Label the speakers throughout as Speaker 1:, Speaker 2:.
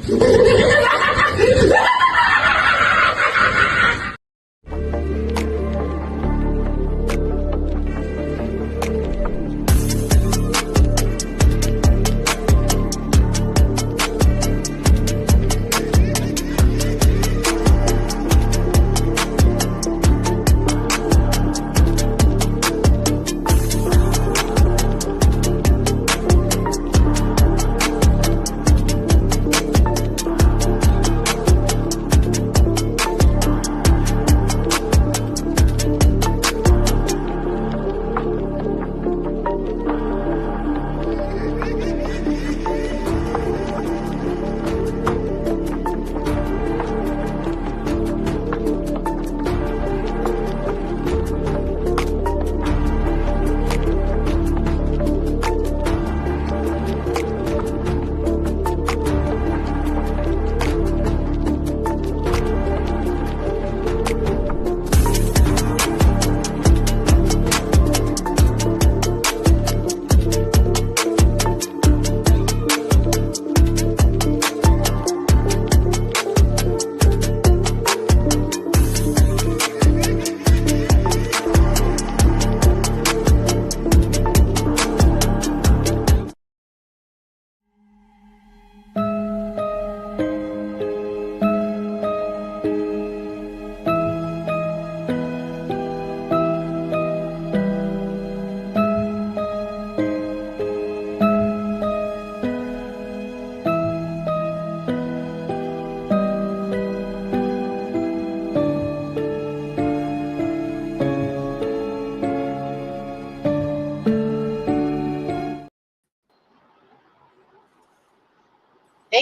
Speaker 1: Hey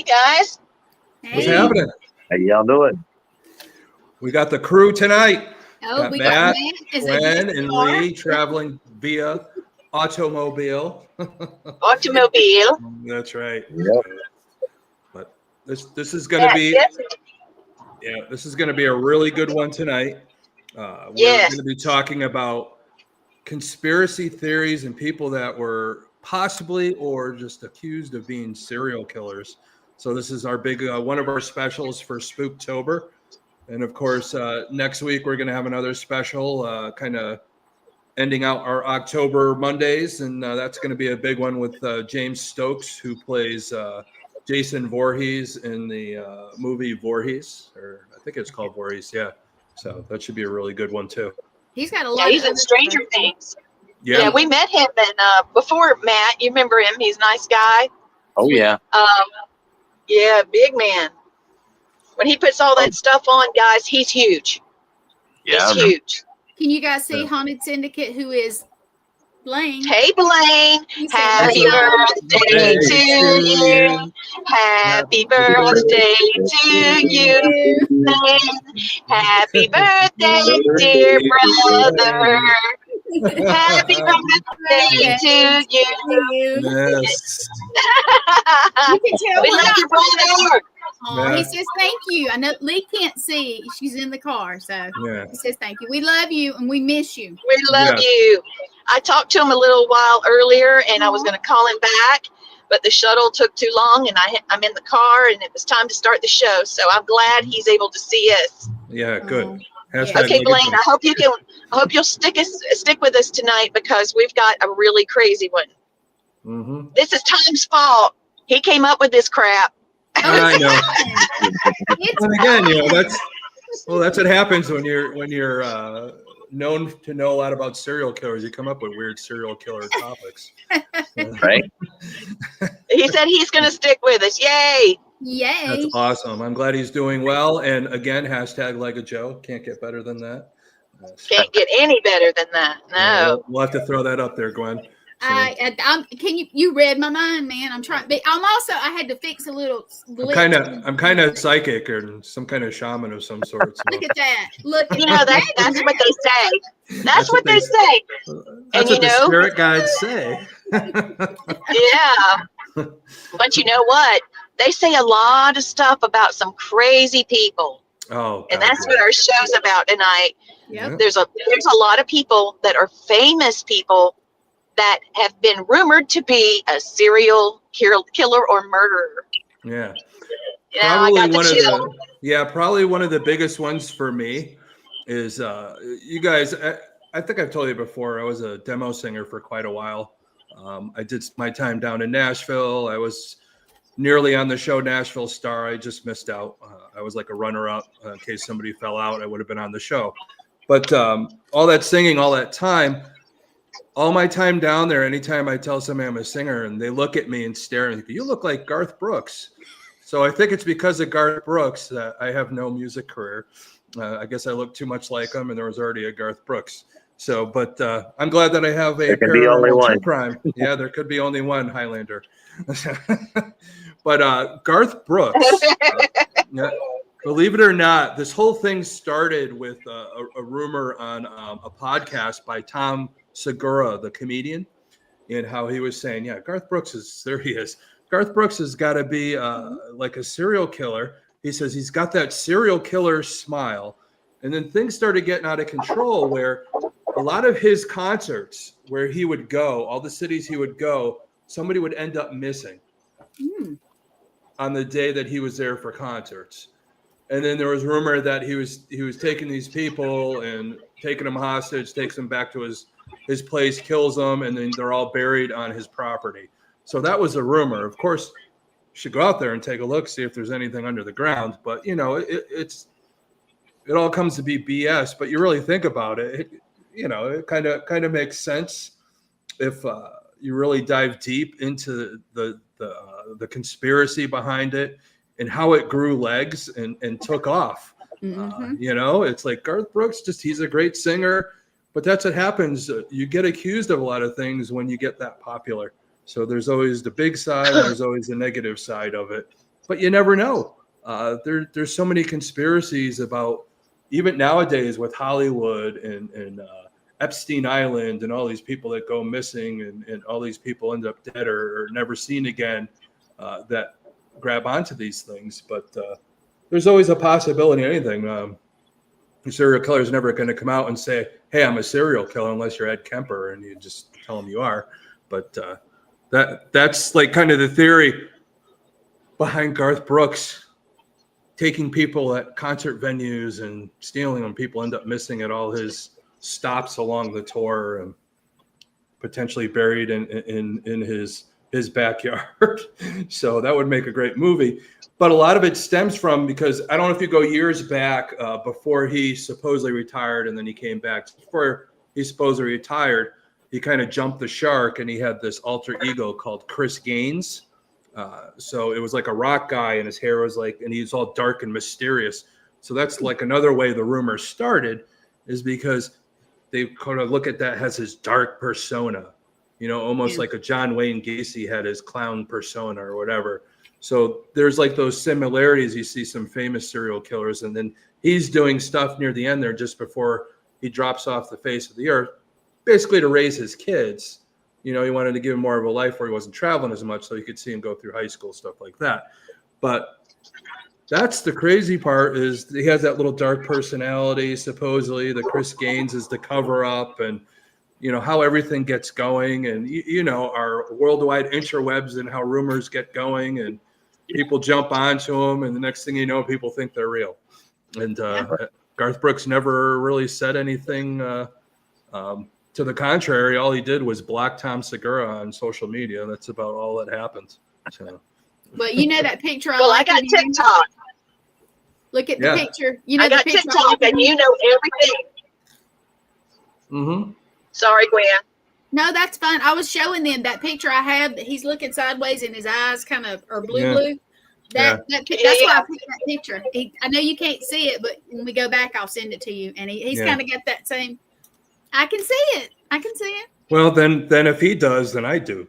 Speaker 1: guys.
Speaker 2: What's happening?
Speaker 3: How y'all doing?
Speaker 2: We got the crew tonight.
Speaker 4: Oh,
Speaker 2: got Matt, Gwen, and Lee traveling via automobile.
Speaker 1: Automobile.
Speaker 2: That's right.
Speaker 3: Yep.
Speaker 2: But this is going to be this is going to be a really good one tonight. We're going to be talking about conspiracy theories and people that were possibly or just accused of being serial killers. So this is our big one of our specials for Spooktober. And of course, next week we're going to have another special kind of ending out our October Mondays. And that's going to be a big one with James Stokes, who plays Jason Voorhees in the movie Voorhees, or I think it's called Voorhees. Yeah. So that should be a really good one too.
Speaker 4: He's got a lot.
Speaker 1: He's in Stranger Things.
Speaker 2: Yeah,
Speaker 1: we met him before, Matt. You remember him? He's a nice guy.
Speaker 3: Oh yeah.
Speaker 1: Yeah, big man. When he puts all that stuff on, guys, he's huge.
Speaker 3: Yeah.
Speaker 1: He's huge.
Speaker 4: Can you guys see Haunted Syndicate, who is Blaine?
Speaker 1: Hey, Blaine. Happy birthday to you. Happy birthday to you, Blaine. Happy birthday, dear brother. Happy birthday to you.
Speaker 2: Yes.
Speaker 4: You can tell
Speaker 1: We love you, brother.
Speaker 4: Oh, he says thank you. I know Lee can't see. She's in the car, so he says thank you. We love you and we miss you.
Speaker 1: We love you. I talked to him a little while earlier, and I was going to call him back, but the shuttle took too long, and I'm in the car, and it was time to start the show. So I'm glad he's able to see us.
Speaker 2: Yeah, good.
Speaker 1: Okay, Blaine. I hope you'll stick with us tonight, because we've got a really crazy one.
Speaker 2: Mm-hmm.
Speaker 1: This is Tom's fault. He came up with this crap.
Speaker 2: I know. And again, that's what happens when you're known to know a lot about serial killers. You come up with weird serial killer topics.
Speaker 3: Right.
Speaker 1: He said he's going to stick with us. Yay!
Speaker 4: Yay!
Speaker 2: That's awesome. I'm glad he's doing well. And again, hashtag like a Joe. Can't get better than that.
Speaker 1: Can't get any better than that. No.
Speaker 2: We'll have to throw that up there, Gwen. So.
Speaker 4: You read my mind, man. I'm trying, but I had to fix a little glitch.
Speaker 2: I'm kind of psychic or some kind of shaman of some sort. So.
Speaker 4: Look at that. Look.
Speaker 1: That's what they say. That's what they say.
Speaker 2: That's what the spirit guides say.
Speaker 1: Yeah. But you know what? They say a lot of stuff about some crazy people.
Speaker 2: Oh.
Speaker 1: And that's what our show's about tonight.
Speaker 4: Yep.
Speaker 1: There's a lot of people that are famous people that have been rumored to be a serial killer or murderer.
Speaker 2: Yeah. Probably one of the biggest ones for me is you guys. I think I've told you before. I was a demo singer for quite a while. I did my time down in Nashville. I was nearly on the show Nashville Star. I just missed out. I was like a runner-up in case somebody fell out. I would have been on the show. But all that singing, all that time, all my time down there, anytime I tell somebody I'm a singer and they look at me and stare and think, you look like Garth Brooks. So I think it's because of Garth Brooks that I have no music career. I guess I look too much like him, and there was already a Garth Brooks. So, but I'm glad that I have a paranormal true crime. Yeah, there could be only one Highlander. But Garth Brooks, believe it or not, this whole thing started with a rumor on a podcast by Tom Segura, the comedian, and how he was saying, yeah, Garth Brooks there he is. Garth Brooks has got to be like a serial killer. He says he's got that serial killer smile. And then things started getting out of control where a lot of his concerts where he would go, all the cities he would go, somebody would end up missing on the day that he was there for concerts. And then there was rumor that he was taking these people and taking them hostage, takes them back to his place, kills them, and then they're all buried on his property. So that was a rumor. Of course, you should go out there and take a look, see if there's anything under the ground. But, you know, it all comes to be BS. But you really think about it, it kind of makes sense if you really dive deep into the conspiracy behind it and how it grew legs and took off. It's like Garth Brooks, he's a great singer, but that's what happens. You get accused of a lot of things when you get that popular. So there's always the big side and there's always the negative side of it, but you never know. There's so many conspiracies about, even nowadays with Hollywood and Epstein Island and all these people that go missing and all these people end up dead or never seen again, that grab onto these things. But there's always a possibility of anything. A serial killer is never going to come out and say, hey, I'm a serial killer, unless you're Ed Kemper and you just tell him you are. But that's like kind of the theory behind Garth Brooks taking people at concert venues and stealing them. People end up missing at all his stops along the tour and potentially buried in his backyard. So that would make a great movie. But a lot of it stems from, because I don't know if you go years back before he supposedly retired and then he came back. Before he supposedly retired, he kind of jumped the shark and he had this alter ego called Chris Gaines. So it was like a rock guy and his hair was like, and he's all dark and mysterious. So that's like another way the rumor started, is because they kind of look at that as his dark persona, almost like a John Wayne Gacy had his clown persona or whatever. So there's like those similarities. You see some famous serial killers, and then he's doing stuff near the end there just before he drops off the face of the earth, basically to raise his kids. He wanted to give him more of a life where he wasn't traveling as much, so you could see him go through high school, stuff like that. But that's the crazy part, is he has that little dark personality. Supposedly the Chris Gaines is the cover up, and how everything gets going, and our worldwide interwebs and how rumors get going, and people jump onto them, and the next thing you know, people think they're real. And Garth Brooks never really said anything to the contrary. All he did was block Tom Segura on social media. That's about all that happened. So.
Speaker 4: But that picture.
Speaker 1: I got TikTok.
Speaker 4: Look at the picture.
Speaker 1: I got TikTok, and everything.
Speaker 2: Mm-hmm.
Speaker 1: Sorry, Gwen.
Speaker 4: No, that's fine. I was showing them that picture I have. That he's looking sideways and his eyes kind of are blue. That's why I picked that picture. I know you can't see it, but when we go back, I'll send it to you. And he's kind of got that same. I can see it. Well,
Speaker 2: then if he does, then I do.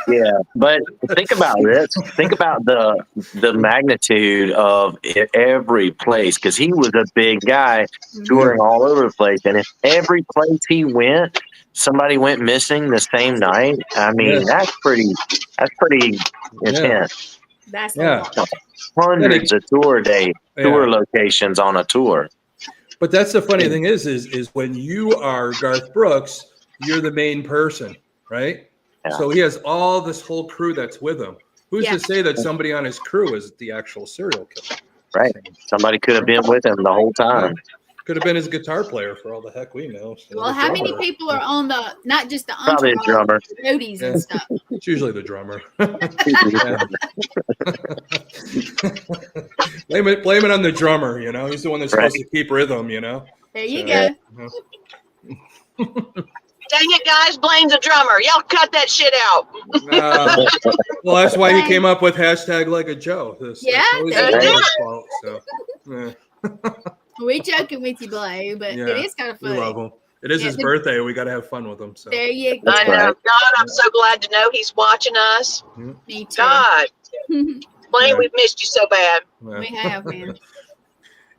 Speaker 3: Yeah, but think about this. Think about the magnitude of every place, because he was a big guy touring all over the place, and if every place he went, somebody went missing the same night, I mean, that's pretty intense.
Speaker 4: That's
Speaker 3: hundreds of tour locations on a tour.
Speaker 2: But that's the funny thing is when you are Garth Brooks, you're the main person, right? Yeah. So he has all this whole crew that's with him. who's to say that somebody on his crew is the actual serial killer?
Speaker 3: Right. Somebody could have been with him the whole time.
Speaker 2: Could have been his guitar player for all the heck we know. So
Speaker 4: well, how many people are on the, not just the
Speaker 3: Probably a drummer.
Speaker 4: roadies and stuff?
Speaker 2: It's usually the drummer. blame it on the drummer, you know. He's the one that's supposed to keep rhythm, you know.
Speaker 4: There you go.
Speaker 1: Dang it, guys! Blaine's a drummer. Y'all cut that shit out.
Speaker 2: Well, that's why he came up with hashtag like a Joe. Fault, so.
Speaker 4: We joking with you, Blaine, but it is kind of funny.
Speaker 2: We love him. It is his birthday. We got to have fun with him. So
Speaker 4: there you go.
Speaker 1: I know. God, I'm so glad to know he's watching us.
Speaker 4: Me too.
Speaker 1: God, Blaine, we've missed you so bad.
Speaker 4: We have, man.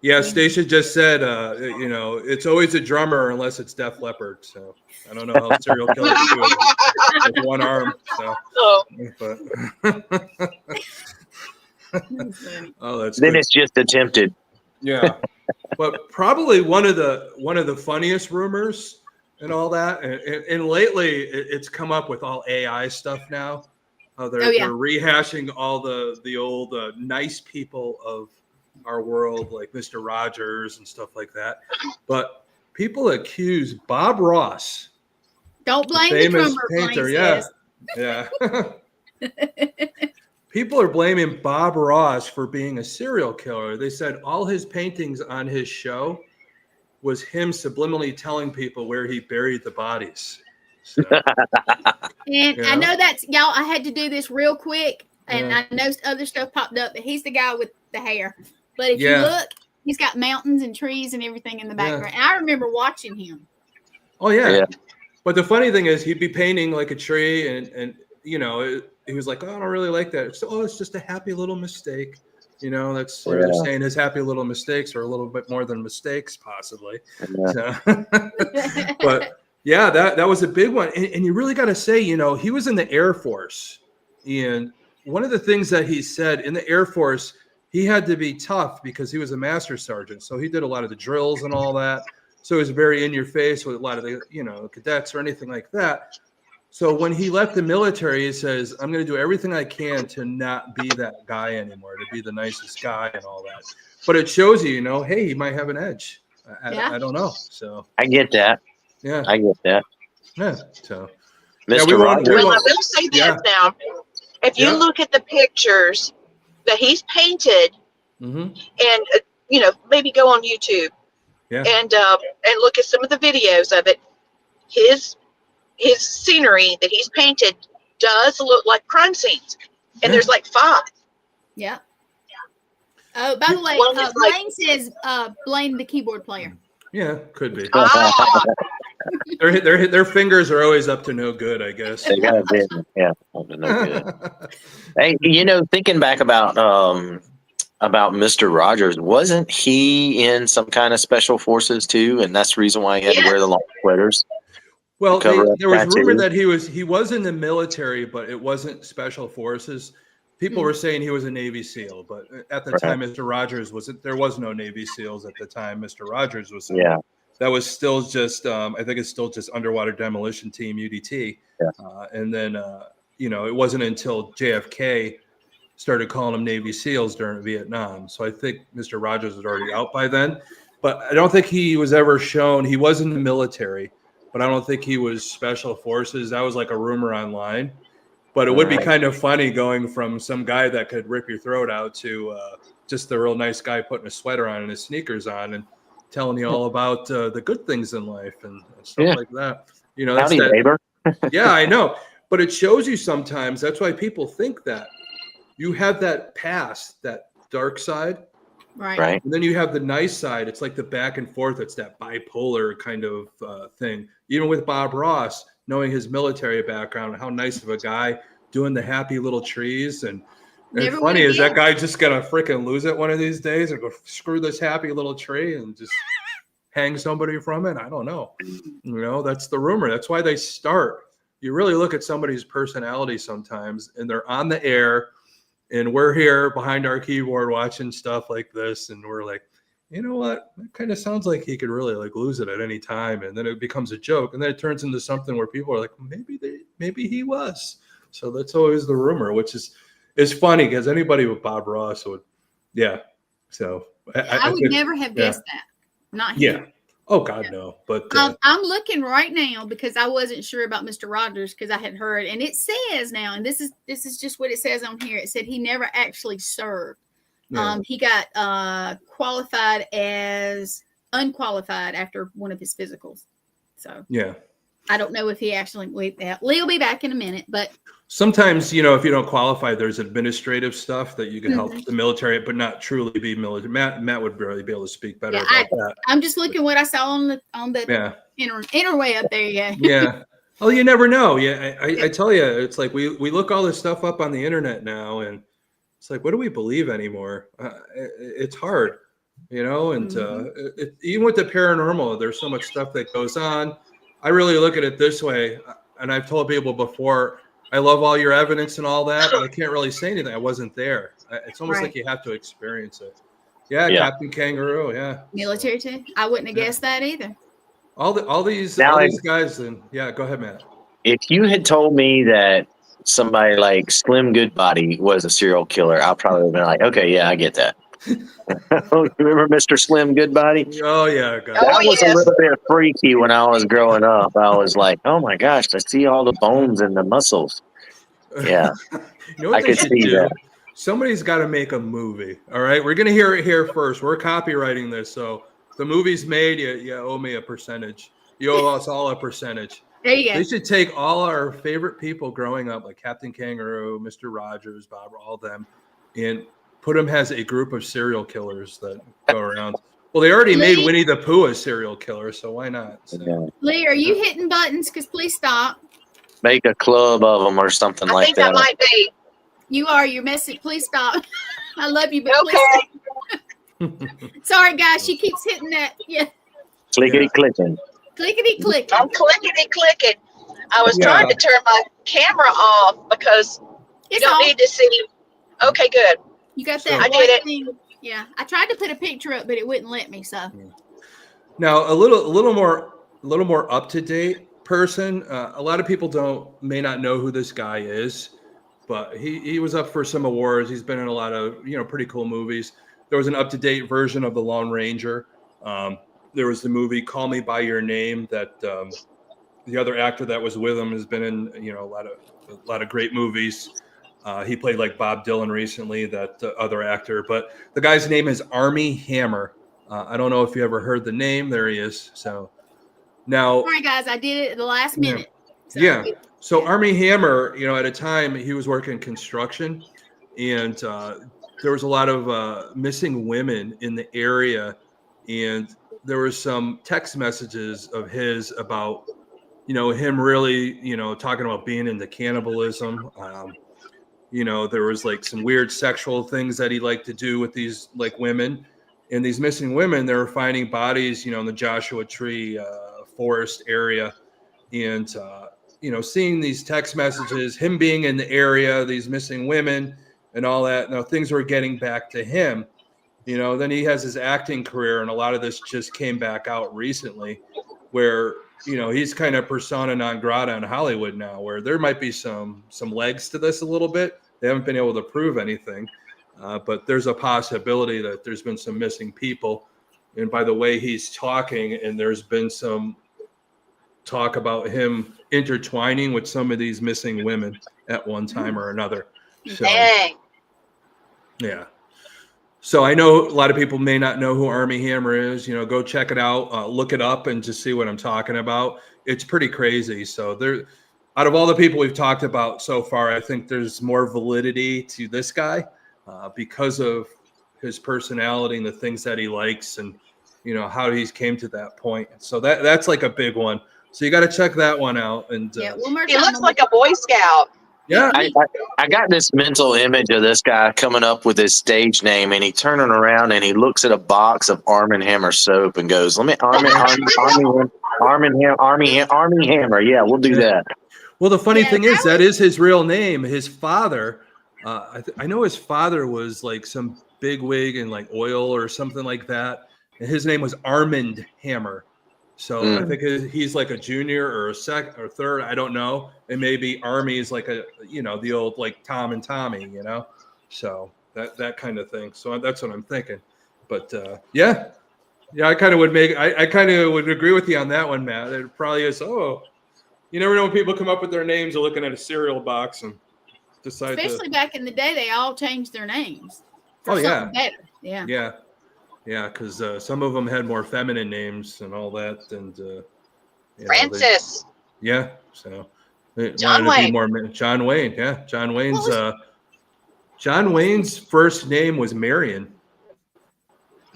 Speaker 2: Yeah, Stacia just said, you know, it's always a drummer unless it's Def Leppard. So I don't know how serial killers do it with one arm. So, but that's
Speaker 3: then
Speaker 2: good.
Speaker 3: it's just attempted.
Speaker 2: Yeah, but probably one of the funniest rumors and all that, and lately it's come up with all AI stuff now. They're rehashing all the old nice people of our world, like Mr. Rogers and stuff like that. But people accuse Bob Ross.
Speaker 4: Don't blame the
Speaker 2: famous
Speaker 4: drummer,
Speaker 2: painter.
Speaker 4: Yeah.
Speaker 2: People are blaming Bob Ross for being a serial killer. They said all his paintings on his show was him subliminally telling people where he buried the bodies. So,
Speaker 4: and I know that's y'all. I had to do this real quick, and I know other stuff popped up, but he's the guy with the hair. But if you look, he's got mountains and trees and everything in the background. And I remember watching him.
Speaker 2: Oh yeah. But the funny thing is, he'd be painting like a tree, and you know, he was like, "Oh, I don't really like that." So, it's just a happy little mistake. You know, that's they're saying his happy little mistakes are a little bit more than mistakes, possibly. So, but yeah, that was a big one, and you really got to say, you know, he was in the Air Force, and one of the things that he said in the Air Force, he had to be tough because he was a master sergeant, so he did a lot of the drills and all that. So he was very in your face with a lot of the, you know, cadets or anything like that. So when he left the military, he says, "I'm going to do everything I can to not be that guy anymore, to be the nicest guy and all that." But it shows you, you know, hey, he might have an edge. I don't know. So
Speaker 3: I get that.
Speaker 2: Yeah,
Speaker 3: I get that.
Speaker 2: Yeah. So,
Speaker 3: Mr. Rogers.
Speaker 1: Well, I will say this now. If you look at the pictures that he's painted, and you know, maybe go on YouTube, and look at some of the videos of it. His scenery that he's painted does look like crime scenes, and there's like 5.
Speaker 4: Yeah. Oh, by the way, Blaine says Blaine the keyboard player.
Speaker 2: Yeah, could be. Their fingers are always up to no good, I guess.
Speaker 3: They got a bit, up to no good. Hey, you know, thinking back about Mr. Rogers, wasn't he in some kind of special forces too? And that's the reason why he had to wear the long sweaters.
Speaker 2: Well, there was rumor that he was in the military, but it wasn't special forces. People were saying he was a Navy SEAL, but at the time, Mr. Rogers there was no Navy SEAls at the time. Mr. Rogers was. That was still just, I think it's still just Underwater Demolition Team, UDT. And then, you know, it wasn't until JFK started calling them Navy SEALs during Vietnam. So I think Mr. Rogers was already out by then. But I don't think he was ever shown. He was in the military, but I don't think he was special forces. That was like a rumor online. But it would be kind of funny going from some guy that could rip your throat out to just the real nice guy putting a sweater on and his sneakers on and telling you all about the good things in life and stuff like that. You know, that's
Speaker 3: neighbor.
Speaker 2: Yeah, I know. But it shows you sometimes. That's why people think that you have that past, that dark side.
Speaker 4: Right.
Speaker 2: And then you have the nice side. It's like the back and forth. It's that bipolar kind of thing. Even with Bob Ross, knowing his military background, how nice of a guy, doing the happy little trees. And it's funny, is that guy just going to freaking lose it one of these days and go screw this happy little tree and just hang somebody from it? I don't know. You know, that's the rumor. That's why they start. You really look at somebody's personality sometimes, and they're on the air, and we're here behind our keyboard watching stuff like this, and we're like, you know what? It kind of sounds like he could really like lose it at any time, and then it becomes a joke, and then it turns into something where people are like, maybe he was. So that's always the rumor, which is, it's funny because anybody with Bob Ross would, yeah. So
Speaker 4: I would never have guessed that. Not him.
Speaker 2: Yeah. Oh God, no. But
Speaker 4: I'm looking right now because I wasn't sure about Mr. Rogers because I had heard, and it says now, and this is just what it says on here. It said he never actually served. Yeah. He got qualified as unqualified after one of his physicals. So yeah, I don't know if he actually. Lee will be back in a minute, but
Speaker 2: sometimes, you know, if you don't qualify, there's administrative stuff that you can help the military, but not truly be military. Matt would really be able to speak better about that.
Speaker 4: I'm just looking what I saw on the interway up there. Yeah.
Speaker 2: Yeah. Oh, you never know. Yeah, I tell you, it's like we look all this stuff up on the internet now, and it's like, what do we believe anymore? It's hard, you know. And even with the paranormal, there's so much stuff that goes on. I really look at it this way, and I've told people before. I love all your evidence and all that, but I can't really say anything. I wasn't there. It's almost like you have to experience it. Yeah, Captain Kangaroo. Yeah,
Speaker 4: military too. I wouldn't have guessed that either.
Speaker 2: All these guys. And go ahead, Matt.
Speaker 3: If you had told me that somebody like Slim Goodbody was a serial killer, I'll probably have been like, okay, yeah, I get that. Remember Mr. Slim Goodbody?
Speaker 2: Oh yeah, God.
Speaker 3: That was a little bit freaky when I was growing up. I was like, oh my gosh, I see all the bones and the muscles. Yeah,
Speaker 2: you know what I could see that. Somebody's got to make a movie. All right, we're gonna hear it here first. We're copywriting this, so if the movie's made, you owe me a percentage. You owe us all a percentage.
Speaker 4: There you go.
Speaker 2: They should take all our favorite people growing up, like Captain Kangaroo, Mr. Rogers, Bob, all them, and put them as a group of serial killers that go around. Well, they already made Winnie the Pooh a serial killer, so why not? So.
Speaker 4: Lee, are you hitting buttons? Because please stop.
Speaker 3: Make a club of them or something like that.
Speaker 1: I think that might be.
Speaker 4: You are. You're messing. Please stop. I love you, but please. Sorry, guys. She keeps hitting that. Yeah.
Speaker 3: Clickety clicking.
Speaker 4: Clickety clicking.
Speaker 1: I'm clickety clicking. I was trying to turn my camera off because you don't need to see. Okay, good.
Speaker 4: You got that? I did it. Thing. Yeah, I tried to put a picture up, but it wouldn't let me. So
Speaker 2: now a little more up to date person. A lot of people may not know who this guy is, but he was up for some awards. He's been in a lot of pretty cool movies. There was an up to date version of The Lone Ranger. There was the movie Call Me by Your Name that the other actor that was with him has been in a lot of great movies. He played like Bob Dylan recently, that other actor. But the guy's name is Armie Hammer. I don't know if you ever heard the name. There he is. So now,
Speaker 4: sorry guys, I did it at the last minute.
Speaker 2: So Armie Hammer, at a time he was working construction, and there was a lot of missing women in the area, and there was some text messages of his about, him really, talking about being into cannibalism. There was like some weird sexual things that he liked to do with these like women, and these missing women, they were finding bodies, in the Joshua Tree forest area, and seeing these text messages, him being in the area, these missing women and all that. Now things were getting back to him, then he has his acting career, and a lot of this just came back out recently where, he's kind of persona non grata in Hollywood now, where there might be some legs to this a little bit. They haven't been able to prove anything, but there's a possibility that there's been some missing people. And by the way he's talking, and there's been some talk about him intertwining with some of these missing women at one time or another. So, yeah. So I know a lot of people may not know who Armie Hammer is. Go check it out, look it up, and just see what I'm talking about. It's pretty crazy. So there, out of all the people we've talked about so far, I think there's more validity to this guy because of his personality and the things that he likes, and how he's came to that point. So that's like a big one. So you got to check that one out. And
Speaker 1: one more time. He looks like a Boy Scout.
Speaker 2: Yeah,
Speaker 3: I got this mental image of this guy coming up with his stage name, and he turning around and he looks at a box of Arm & Hammer soap and goes, "Let me Arm & Hammer. Yeah, we'll do that."
Speaker 2: Well, the funny thing is that is his real name. His father, I know his father was like some big wig in like oil or something like that, and his name was Armand Hammer. So I think he's like a junior or a second or third. I don't know. And maybe Army is like a, the old like Tom and Tommy, so that kind of thing. So that's what I'm thinking. But yeah, I kind of I kind of would agree with you on that one, Matt. It probably is. Oh, you never know when people come up with their names. They're looking at a cereal box and decide.
Speaker 4: Especially back in the day, they all changed their names.
Speaker 2: Oh yeah,
Speaker 4: better. Yeah.
Speaker 2: Yeah, because some of them had more feminine names and all that, and
Speaker 1: Francis.
Speaker 2: So they
Speaker 1: John
Speaker 2: wanted to
Speaker 1: Wayne.
Speaker 2: be more John Wayne. Yeah, John Wayne's John Wayne's first name was Marion.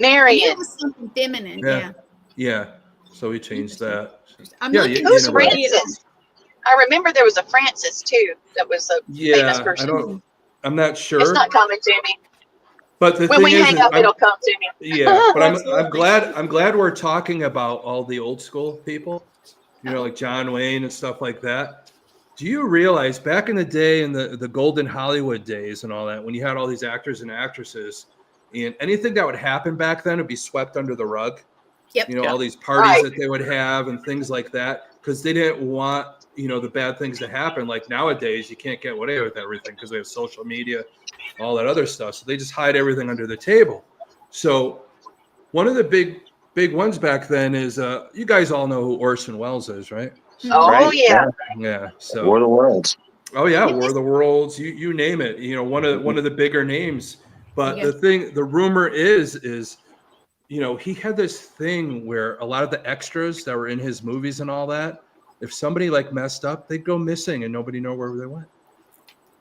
Speaker 4: It was something feminine.
Speaker 2: Yeah. So he changed that.
Speaker 4: I'm
Speaker 1: looking. Who's Francis? I remember there was a Francis too. That was a famous person.
Speaker 2: I'm not sure.
Speaker 1: It's not coming to me.
Speaker 2: But the
Speaker 1: when
Speaker 2: thing
Speaker 1: we hang up, it'll come to me.
Speaker 2: Yeah, but I'm glad we're talking about all the old school people, like John Wayne and stuff like that. Do you realize back in the day, in the golden Hollywood days and all that, when you had all these actors and actresses, and anything that would happen back then would be swept under the rug?
Speaker 4: Yep.
Speaker 2: All these parties that they would have and things like that, because they didn't want the bad things to happen. Like nowadays, you can't get away with everything because we have social media, all that other stuff. So they just hide everything under the table. So one of the big ones back then is you guys all know who Orson Welles is, right?
Speaker 1: Oh,
Speaker 3: right?
Speaker 1: yeah.
Speaker 2: So
Speaker 3: War of the Worlds.
Speaker 2: Oh yeah, War of the Worlds. You name it. One of the bigger names. But the rumor is he had this thing where a lot of the extras that were in his movies and all that, if somebody like messed up, they'd go missing and nobody know where they went.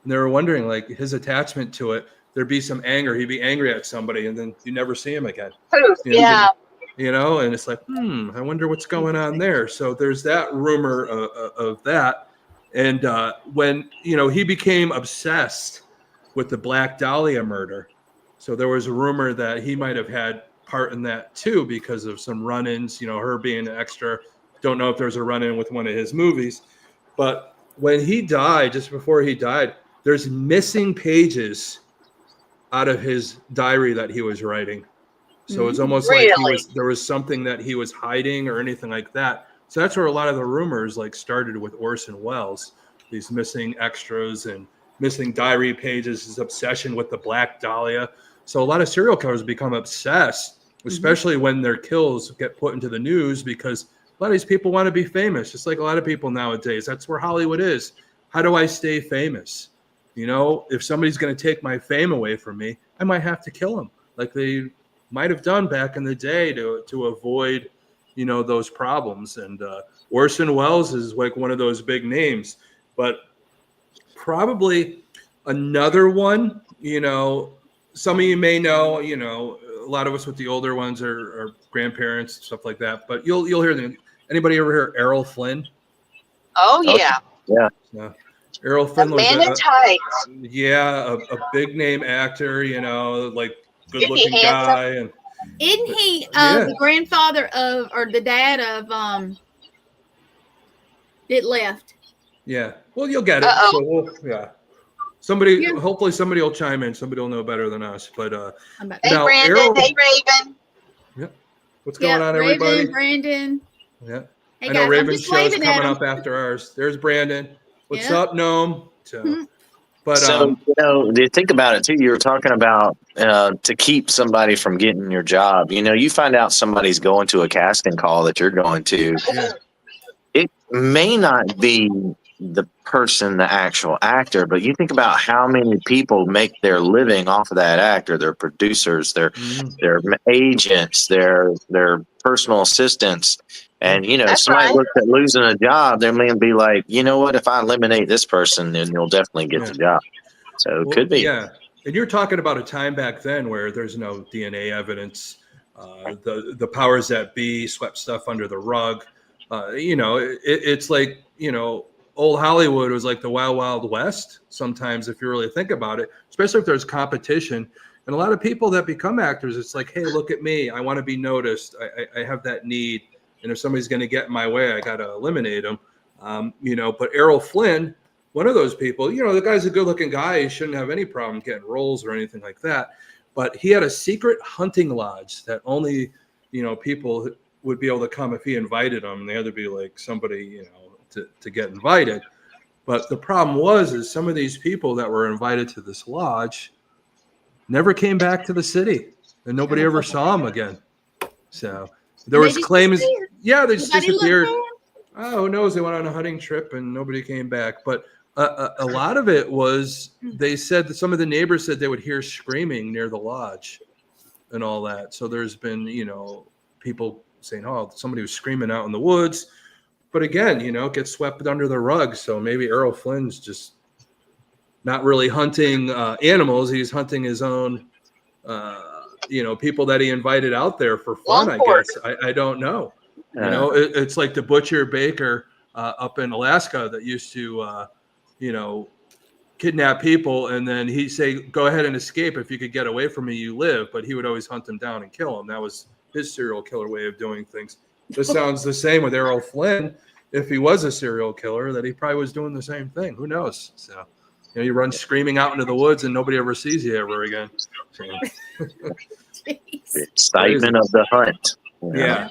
Speaker 2: And they were wondering, like, his attachment to it, there'd be some anger. He'd be angry at somebody and then you never see him again.
Speaker 1: Yeah.
Speaker 2: And it's like, I wonder what's going on there. So there's that rumor of that. And when, he became obsessed with the Black Dahlia murder. So there was a rumor that he might have had part in that too, because of some run-ins, her being an extra. Don't know if there's a run-in with one of his movies, but when he died, just before he died, there's missing pages out of his diary that he was writing. So it's almost like there was something that he was hiding or anything like that. So that's where a lot of the rumors like started with Orson Welles, these missing extras and missing diary pages, his obsession with the Black Dahlia. So a lot of serial killers become obsessed, especially when their kills get put into the news, because a lot of these people want to be famous, just like a lot of people nowadays. That's where Hollywood is. How do I stay famous? If somebody's going to take my fame away from me, I might have to kill them, like they might have done back in the day to avoid, those problems. And Orson Welles is like one of those big names. But probably another one, some of you may know, a lot of us with the older ones are grandparents, stuff like that. But you'll hear them. Anybody ever hear Errol Flynn?
Speaker 1: Oh, yeah.
Speaker 2: Yeah. Errol Flynn was
Speaker 1: Man in Tights.
Speaker 2: A big name actor, like good looking guy. And
Speaker 4: isn't he the grandfather of, or the dad of It Left?
Speaker 2: Yeah. Well, you'll get it. So hopefully somebody will chime in. Somebody will know better than us. But
Speaker 1: hey, now, Brandon. Hey, Raven.
Speaker 2: Yeah. What's going on, everybody?
Speaker 4: Brandon.
Speaker 2: Yeah.
Speaker 4: Hey,
Speaker 2: I know
Speaker 4: guys,
Speaker 2: Raven's show's coming up after ours. There's Brandon. What's up, Gnome? So,
Speaker 3: you think about it too. You were talking about to keep somebody from getting your job. You find out somebody's going to a casting call that you're going to.
Speaker 2: Yeah.
Speaker 3: It may not be the person, the actual actor, but you think about how many people make their living off of that actor, their producers, their agents, their personal assistants. And, somebody looks at losing a job, they may be like, you know what, if I eliminate this person, then you'll definitely get the job. So it could be. Yeah.
Speaker 2: And you're talking about a time back then where there's no DNA evidence. The powers that be swept stuff under the rug. It's like, old Hollywood was like the Wild Wild West sometimes, if you really think about it, especially if there's competition. And a lot of people that become actors, it's like, hey, look at me. I want to be noticed. I have that need. And if somebody's going to get in my way, I got to eliminate them. But Errol Flynn, one of those people, the guy's a good looking guy. He shouldn't have any problem getting roles or anything like that. But he had a secret hunting lodge that only, people would be able to come if he invited them. And they had to be like somebody, to get invited. But the problem is some of these people that were invited to this lodge never came back to the city, and nobody ever saw them again. So there was claims, they just disappeared. Oh, who knows? They went on a hunting trip and nobody came back. But a lot of it was, they said that some of the neighbors said they would hear screaming near the lodge and all that. So there's been, people saying, oh, somebody was screaming out in the woods. But again, it gets swept under the rug. So maybe Errol Flynn's just not really hunting animals. He's hunting his own, people that he invited out there for fun, I guess. I don't know. It's like the butcher baker up in Alaska that used to, kidnap people. And then he'd say, go ahead and escape. If you could get away from me, you live. But he would always hunt them down and kill them. That was his serial killer way of doing things. This sounds the same with Errol Flynn. If he was a serial killer, that he probably was doing the same thing. Who knows? So, you run screaming out into the woods and nobody ever sees you ever again. So.
Speaker 3: The excitement of the hunt.
Speaker 2: Yeah.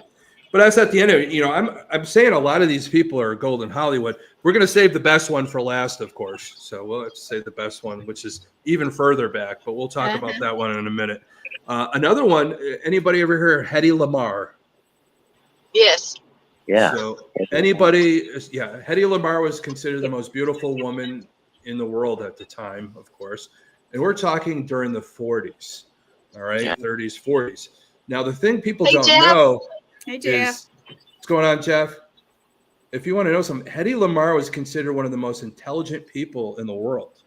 Speaker 2: But that's at the end of it. I'm saying a lot of these people are golden Hollywood. We're going to save the best one for last, of course. So we'll have to say the best one, which is even further back. But we'll talk about that one in a minute. Another one, anybody ever hear of Hedy Lamarr?
Speaker 1: Yes.
Speaker 3: Yeah.
Speaker 2: So Hedy Lamarr was considered the most beautiful woman in the world at the time, of course. And we're talking during the 40s, all right, 30s, 40s. Now, the thing people don't know is, what's going on, Jeff? If you want to know something, Hedy Lamarr was considered one of the most intelligent people in the world.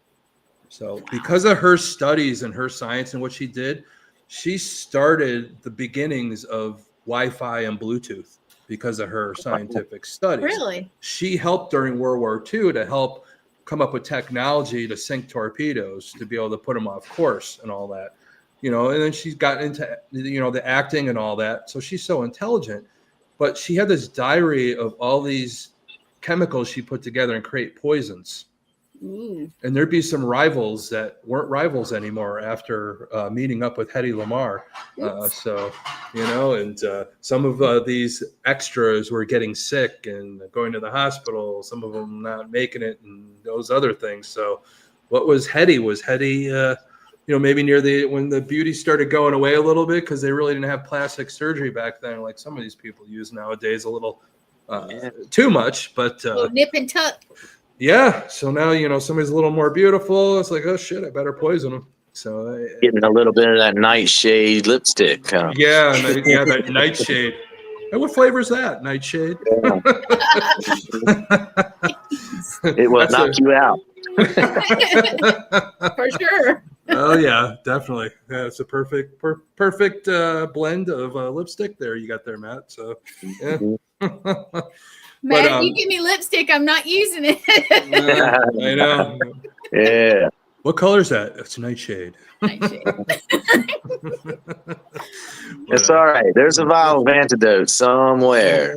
Speaker 2: So because of her studies and her science and what she did, she started the beginnings of Wi-Fi and Bluetooth because of her scientific studies.
Speaker 4: Really?
Speaker 2: She helped during World War II to help come up with technology to sink torpedoes, to be able to put them off course and all that. And then she's got into, the acting and all that. So she's so intelligent. But she had this diary of all these chemicals she put together and create poisons.
Speaker 4: Ooh.
Speaker 2: And there'd be some rivals that weren't rivals anymore after meeting up with Hedy Lamarr. Some of these extras were getting sick and going to the hospital, some of them not making it, and those other things. So what was Hedy? Was Hedy, maybe near when the beauty started going away a little bit, because they really didn't have plastic surgery back then, like some of these people use nowadays, a little too much, but
Speaker 4: nip and tuck.
Speaker 2: Yeah, so now somebody's a little more beautiful. It's like, oh shit, I better poison them. So
Speaker 3: getting a little bit of that nightshade lipstick.
Speaker 2: Yeah, that nightshade. And what flavor is that? Nightshade.
Speaker 3: It will knock you out.
Speaker 4: For sure.
Speaker 2: Oh yeah, definitely. Yeah, it's a perfect blend of lipstick there you got there, Matt. So yeah.
Speaker 4: Matt, if you give me lipstick, I'm not using it.
Speaker 2: I know.
Speaker 3: Yeah.
Speaker 2: What color is that? It's nightshade.
Speaker 3: It's all right. There's a vial of antidote somewhere.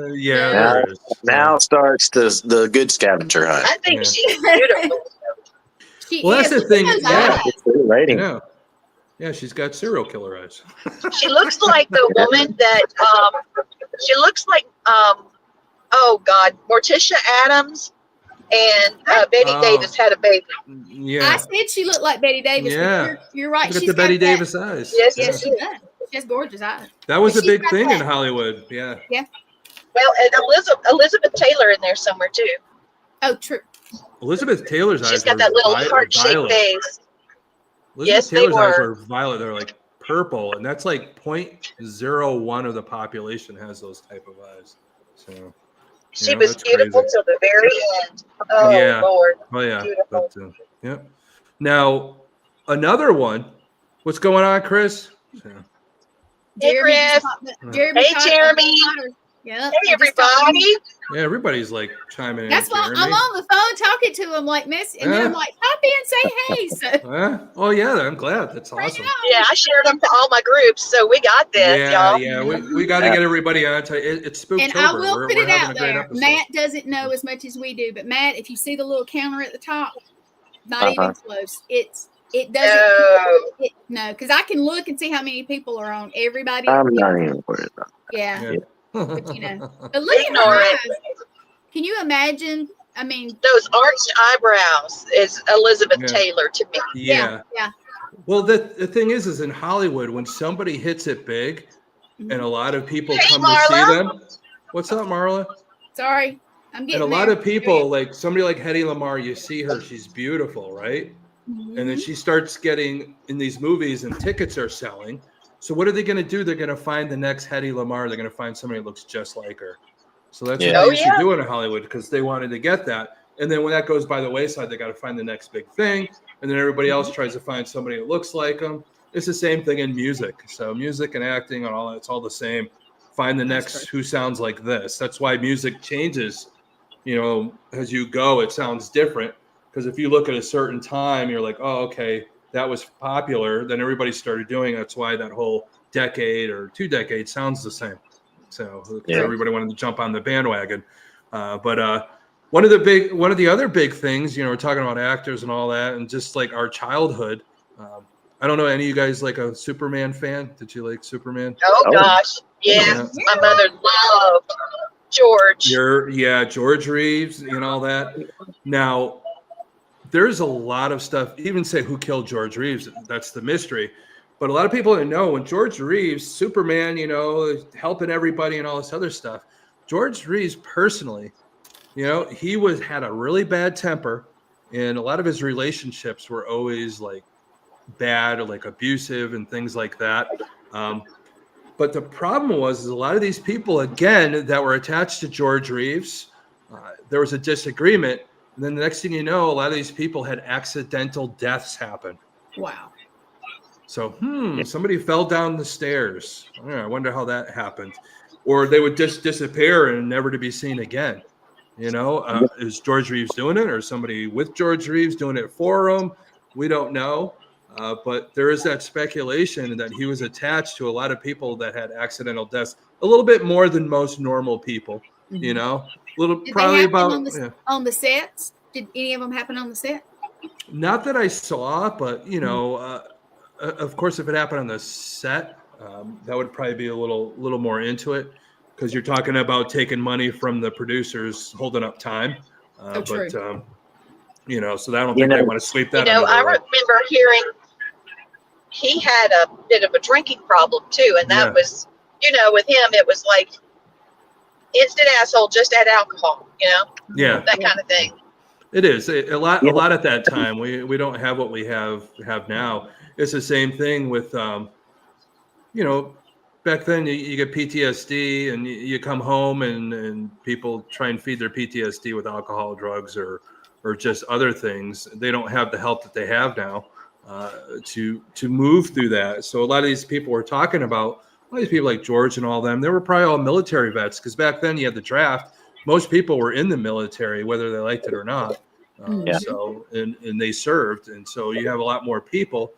Speaker 3: Now starts the good scavenger hunt.
Speaker 1: I think she's beautiful.
Speaker 2: That's the thing.
Speaker 3: Yeah,
Speaker 2: she's got serial killer eyes.
Speaker 1: She looks like the woman that she looks like Morticia Adams and Betty Davis had a baby.
Speaker 2: Yeah,
Speaker 4: I said she looked like Betty Davis.
Speaker 2: Yeah,
Speaker 4: you're right.
Speaker 2: She's got the Betty Davis eyes.
Speaker 1: Yes,
Speaker 4: she does. She has gorgeous eyes.
Speaker 2: That was a big thing in Hollywood. Yeah.
Speaker 4: Yeah.
Speaker 1: Well, and Elizabeth Taylor in there somewhere too.
Speaker 4: Oh, true.
Speaker 2: Elizabeth Taylor's eyes.
Speaker 1: She's got that little heart-shaped face.
Speaker 2: Elizabeth Taylor's eyes are violet. They're like purple, and that's like 0.01 of the population has those type of eyes. So
Speaker 1: she was beautiful till the very end. Oh yeah. Lord.
Speaker 2: Oh yeah. But, yep. Now another one. What's going on, Chris?
Speaker 1: Hey, Chris. Hey, Jeremy.
Speaker 4: Yeah.
Speaker 1: Hey, everybody.
Speaker 2: Yeah, everybody's like chiming in.
Speaker 4: That's why I'm on the phone talking to him like Miss, and then I'm like, hop in, say hey. So.
Speaker 2: Oh yeah, I'm glad. That's awesome.
Speaker 1: Yeah, I shared them to all my groups, so we got this, y'all.
Speaker 2: Yeah, we got to get everybody on. It's Spooktober.
Speaker 4: And I will put it out there. Matt doesn't know as much as we do, but Matt, if you see the little counter at the top, not even close. It doesn't. No, because I can look and see how many people are on. Everybody.
Speaker 3: I'm not even worried about that.
Speaker 4: Yeah. But but look at
Speaker 1: Ignore
Speaker 4: her
Speaker 1: it.
Speaker 4: eyes. Can you imagine? I mean,
Speaker 1: Those arched eyebrows is Elizabeth Taylor to me.
Speaker 4: Yeah.
Speaker 2: Well, the thing is in Hollywood, when somebody hits it big and a lot of people come to see them. What's up, Marla?
Speaker 4: Sorry, I'm getting
Speaker 2: And a lot
Speaker 4: there.
Speaker 2: of people, like somebody like Hedy Lamarr, you see her, she's beautiful, right? And then she starts getting in these movies and tickets are selling. So what are they going to do? They're going to find the next Hedy Lamarr. They're going to find somebody that looks just like her. So that's what they used to do in Hollywood because they wanted to get that. And then when that goes by the wayside, they got to find the next big thing. And then everybody else tries to find somebody that looks like them. It's the same thing in music. So music and acting and all that, it's all the same. Find the next who sounds like this. That's why music changes, as you go, it sounds different. Because if you look at a certain time, you're like, oh, okay, that was popular. Then everybody started doing it. That's why that whole decade or 2 decades sounds the same. So everybody wanted to jump on the bandwagon. But one of the other big things, we're talking about actors and all that, and just like our childhood. I don't know, any of you guys like a Superman fan? Did you like Superman?
Speaker 1: Oh gosh, yes. My mother loved George.
Speaker 2: George Reeves and all that. Now, there's a lot of stuff. Even say who killed George Reeves? That's the mystery. But a lot of people didn't know when George Reeves, Superman, helping everybody and all this other stuff. George Reeves personally, he had a really bad temper, and a lot of his relationships were always like bad or like abusive and things like that. But the problem was a lot of these people, again, that were attached to George Reeves, there was a disagreement. And then the next thing you know, a lot of these people had accidental deaths happen.
Speaker 4: Wow.
Speaker 2: So, somebody fell down the stairs. I wonder how that happened. Or they would just disappear and never to be seen again. Is George Reeves doing it, or somebody with George Reeves doing it for him? We don't know. But there is that speculation that he was attached to a lot of people that had accidental deaths, a little bit more than most normal people,
Speaker 4: Did
Speaker 2: probably about
Speaker 4: on the sets. Did any of them happen on the set?
Speaker 2: Not that I saw, but of course, if it happened on the set, that would probably be a little more into it, because you're talking about taking money from the producers, holding up time.
Speaker 4: True.
Speaker 2: So I don't think they want to sweep that.
Speaker 1: I remember hearing he had a bit of a drinking problem too, and that was, with him, it was like instant asshole, just add alcohol, that kind of thing.
Speaker 2: It is a lot at that time. We don't have what we have now. It's the same thing with, back then you get PTSD and you come home and people try and feed their PTSD with alcohol, drugs, or just other things. They don't have the help that they have now to move through that. So a lot of these people we're talking about, a lot of these people like George and all them, they were probably all military vets, because back then you had the draft. Most people were in the military, whether they liked it or not. So, and they served. And so you have a lot more people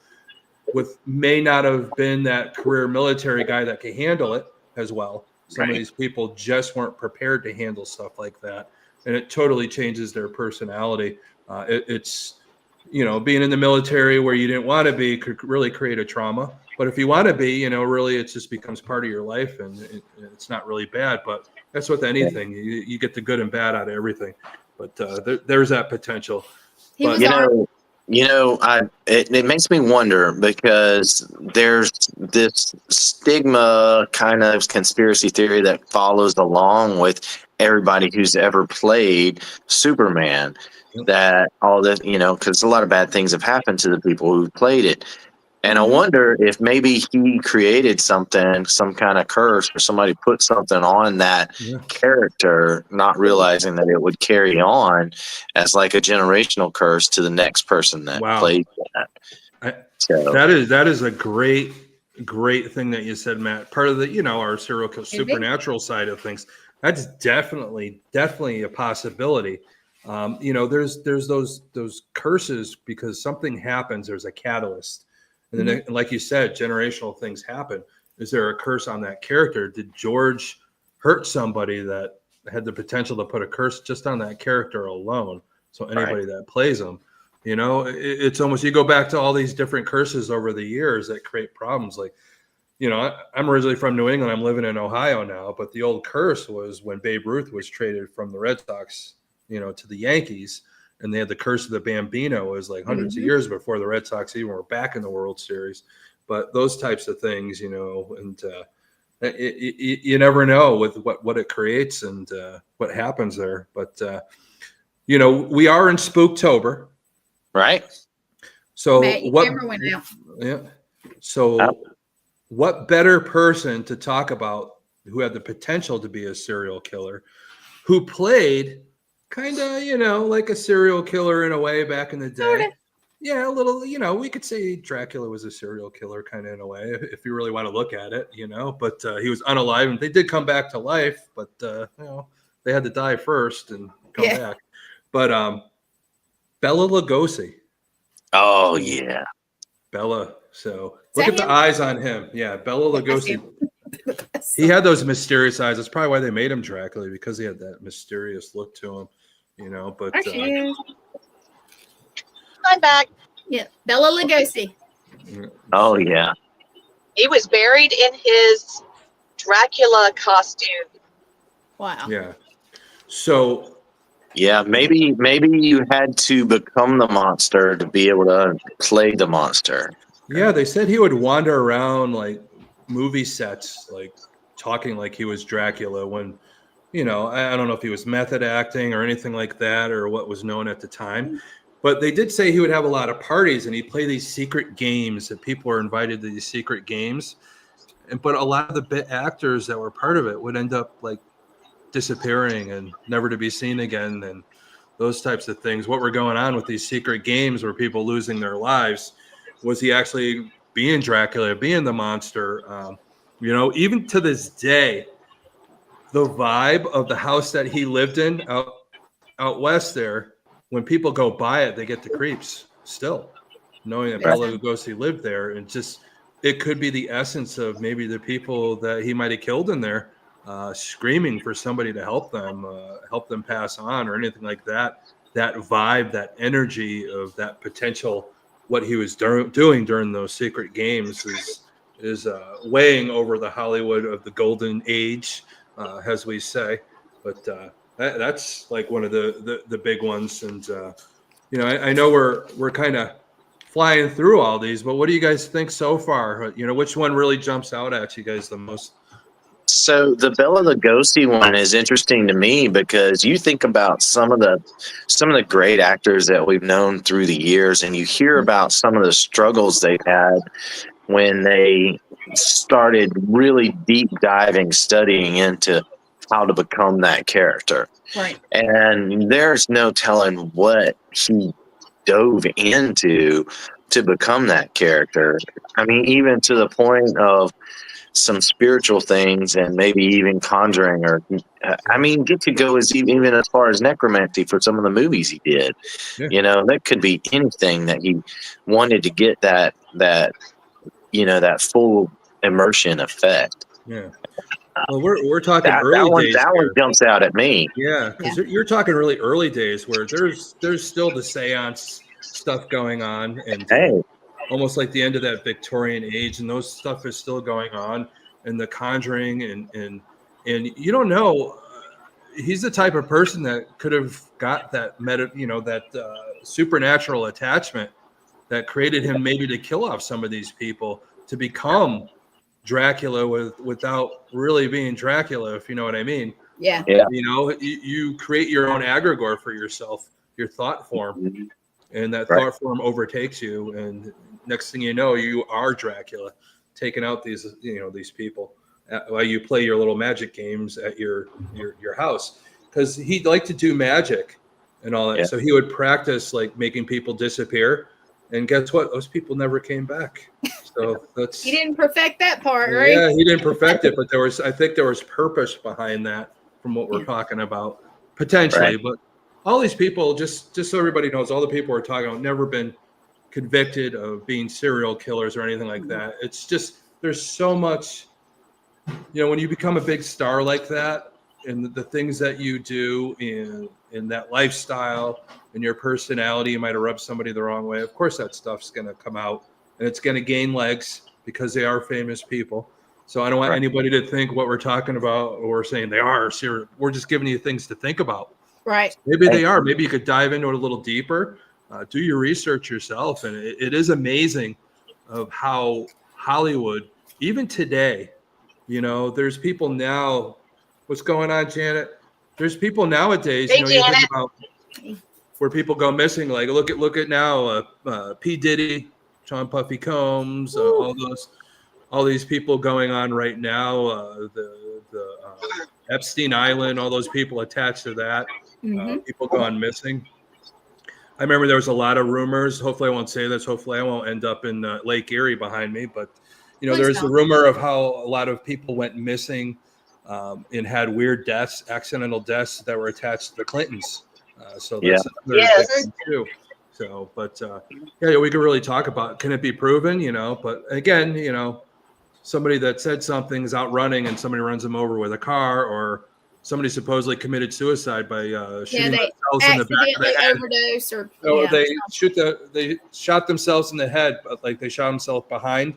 Speaker 2: may not have been that career military guy that can handle it as well. Some of these people just weren't prepared to handle stuff like that. And it totally changes their personality. It's, being in the military where you didn't want to be could really create a trauma. But if you want to be, really it just becomes part of your life, and it's not really bad. But that's with anything. You get the good and bad out of everything. But there's that potential. But,
Speaker 3: it makes me wonder, because there's this stigma kind of conspiracy theory that follows along with everybody who's ever played Superman, that all this, because a lot of bad things have happened to the people who played it. And I wonder if maybe he created some kind of curse, or somebody put something on that character, not realizing that it would carry on as like a generational curse to the next person that plays that.
Speaker 2: That is a great thing that you said, Matt. Part of the, our serial kill supernatural side of things. That's definitely a possibility. There's those curses because something happens. There's a catalyst. And then, like you said, generational things happen. Is there a curse on that character? Did George hurt somebody that had the potential to put a curse just on that character alone? So anybody that plays him, it's almost, you go back to all these different curses over the years that create problems. Like I'm originally from New England. I'm living in Ohio now, but the old curse was when Babe Ruth was traded from the Red Sox, to the Yankees, and they had the curse of the Bambino. It was like hundreds of years before the Red Sox even were back in the World Series. But those types of things, and you never know with what it creates and what happens there. But we are in Spooktober,
Speaker 3: right?
Speaker 2: So
Speaker 4: Matt, your camera went out.
Speaker 2: Yeah. So what better person to talk about who had the potential to be a serial killer, who played kind of, like a serial killer in a way back in the day.
Speaker 4: Sorta.
Speaker 2: Yeah, a little, we could say Dracula was a serial killer kind of in a way, if you really want to look at it, but he was unalive, and they did come back to life, but, they had to die first and come back. But Bela Lugosi.
Speaker 3: Oh, yeah.
Speaker 2: Bela. So look at the eyes on him. Yeah, Bela Lugosi. He had those mysterious eyes. That's probably why they made him Dracula, because he had that mysterious look to him, but
Speaker 1: I'm back.
Speaker 4: Yeah, Bela Lugosi.
Speaker 3: Oh, yeah.
Speaker 1: He was buried in his Dracula costume.
Speaker 4: Wow.
Speaker 2: Yeah. So.
Speaker 3: Yeah, maybe you had to become the monster to be able to play the monster.
Speaker 2: Yeah, they said he would wander around like movie sets, like talking like he was Dracula when, I don't know if he was method acting or anything like that, or what was known at the time. But they did say he would have a lot of parties and he'd play these secret games, that people were invited to these secret games. But a lot of the bit actors that were part of it would end up like disappearing and never to be seen again, and those types of things. What were going on with these secret games where people losing their lives? Was he actually being Dracula, being the monster? Even to this day, the vibe of the house that he lived in out west there, when people go by it, they get the creeps still, knowing that Bela Lugosi lived there. And just, it could be the essence of maybe the people that he might have killed in there, screaming for somebody to help them pass on or anything like that. That vibe, that energy of that potential, what he was doing during those secret games is weighing over the Hollywood of the golden age, as we say. But that's like one of the big ones. And I know we're kind of flying through all these, but what do you guys think so far? Which one really jumps out at you guys the most?
Speaker 3: So the Bela Lugosi one is interesting to me because you think about some of the great actors that we've known through the years, and you hear about some of the struggles they had when they started really deep diving, studying into how to become that character.
Speaker 4: Right.
Speaker 3: And there's no telling what he dove into to become that character. I mean, even to the point of some spiritual things and maybe even conjuring, or get to go even as far as necromancy for some of the movies he did. Yeah. That could be anything that he wanted to get that full immersion effect.
Speaker 2: Yeah. Well, we're talking early days.
Speaker 3: That one jumps out at me.
Speaker 2: Yeah, because you're talking really early days where there's still the seance stuff going on, and almost like the end of that Victorian age, and those stuff is still going on, and the conjuring, and you don't know. He's the type of person that could have got that supernatural attachment that created him maybe to kill off some of these people to become Dracula without really being Dracula, if you know what I mean.
Speaker 4: Yeah.
Speaker 2: You create your own egregore for yourself, your thought form, and that thought form overtakes you, and next thing you know, you are Dracula, taking out these people while you play your little magic games at your house, because he'd like to do magic and all that. Yeah. So he would practice like making people disappear, and guess what? Those people never came back. So
Speaker 4: he didn't perfect that part, right?
Speaker 2: Yeah, he didn't perfect it, but I think there was purpose behind that from what we're talking about potentially. Right. But all these people, just so everybody knows, all the people we're talking about never been convicted of being serial killers or anything like that. It's just, there's so much, when you become a big star like that, and the things that you do in that lifestyle and your personality, you might have rubbed somebody the wrong way. Of course, that stuff's going to come out, and it's going to gain legs, because they are famous people. So I don't want anybody to think what we're talking about or we're saying they are serious. We're just giving you things to think about.
Speaker 4: Right.
Speaker 2: Maybe they are. Maybe you could dive into it a little deeper. Do your research yourself. And it is amazing of how Hollywood, even today, there's people now. What's going on, Janet? There's people nowadays,
Speaker 1: Hey,
Speaker 2: you
Speaker 1: Janet.
Speaker 2: think about where people go missing. Like look at now, P. Diddy, Sean Puffy Combs, all these people going on right now. The Epstein Island, all those people attached to that. People gone missing. I remember there was a lot of rumors. Hopefully I won't say this. Hopefully I won't end up in Lake Erie behind me. But, there's a rumor of how a lot of people went missing and had weird deaths, accidental deaths that were attached to the Clintons. So that's another thing too. So, but we could really talk about, can it be proven, but again, somebody that said something is out running and somebody runs them over with a car, or somebody supposedly committed suicide by shooting themselves in the back of the head.
Speaker 4: Overdose or
Speaker 2: they shot themselves in the head, but like they shot themselves behind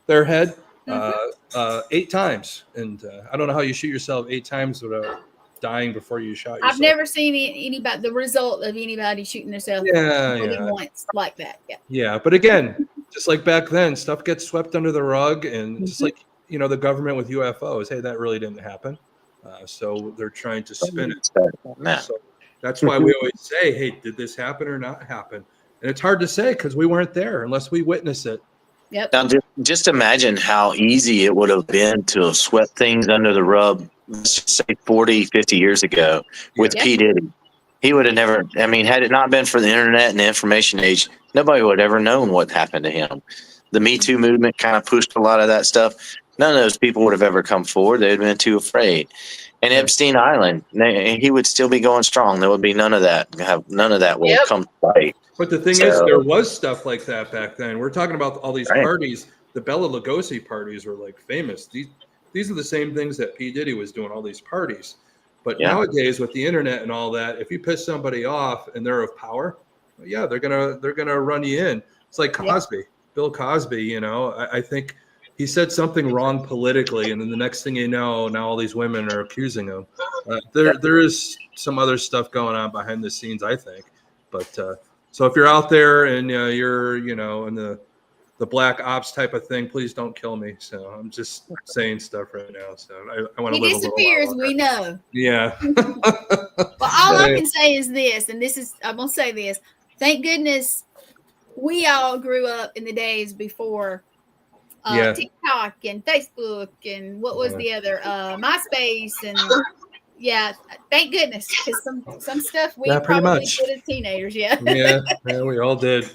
Speaker 2: their head 8 times. And I don't know how you shoot yourself 8 times without dying before you shot yourself.
Speaker 4: I've never seen the result of anybody shooting themselves once like that.
Speaker 2: Yeah, but again, just like back then, stuff gets swept under the rug, and just like the government with UFOs, hey, that really didn't happen. So they're trying to spin it. So that's why we always say, hey, did this happen or not happen? And it's hard to say because we weren't there unless we witness it.
Speaker 4: Yep.
Speaker 3: Now, just imagine how easy it would have been to have swept things under the rug, let's just say 40, 50 years ago with P. Diddy. He would have never, had it not been for the internet and the information age, nobody would have ever known what happened to him. The Me Too movement kind of pushed a lot of that stuff. None of those people would have ever come forward. They'd have been too afraid. And Epstein Island, he would still be going strong. There would be none of that. None of that will come to light.
Speaker 2: But the thing is, there was stuff like that back then. We're talking about all these parties. The Bela Lugosi parties were like famous. These are the same things that P. Diddy was doing, all these parties. But nowadays, with the internet and all that, if you piss somebody off and they're of power, they're gonna run you in. It's like Cosby, Bill Cosby. I think he said something wrong politically, and then the next thing you know, now all these women are accusing him. There is some other stuff going on behind the scenes, I think. But so if you're out there and you're in the black ops type of thing, please don't kill me. So I'm just saying stuff right now. So I want to live a little while
Speaker 4: disappears,
Speaker 2: longer.
Speaker 4: we know.
Speaker 2: Yeah.
Speaker 4: Well, all I can say is this, and I'm gonna say this. Thank goodness we all grew up in the days before TikTok and Facebook and what was the other MySpace and thank goodness, because some stuff we probably did as teenagers. Yeah,
Speaker 2: we all did.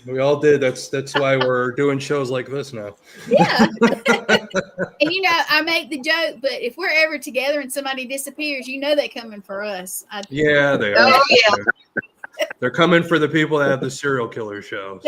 Speaker 2: That's why we're doing shows like this now.
Speaker 4: Yeah. And I make the joke, but if we're ever together and somebody disappears, they're coming for us.
Speaker 2: They are. Oh yeah. They're coming for the people that have the serial killer show.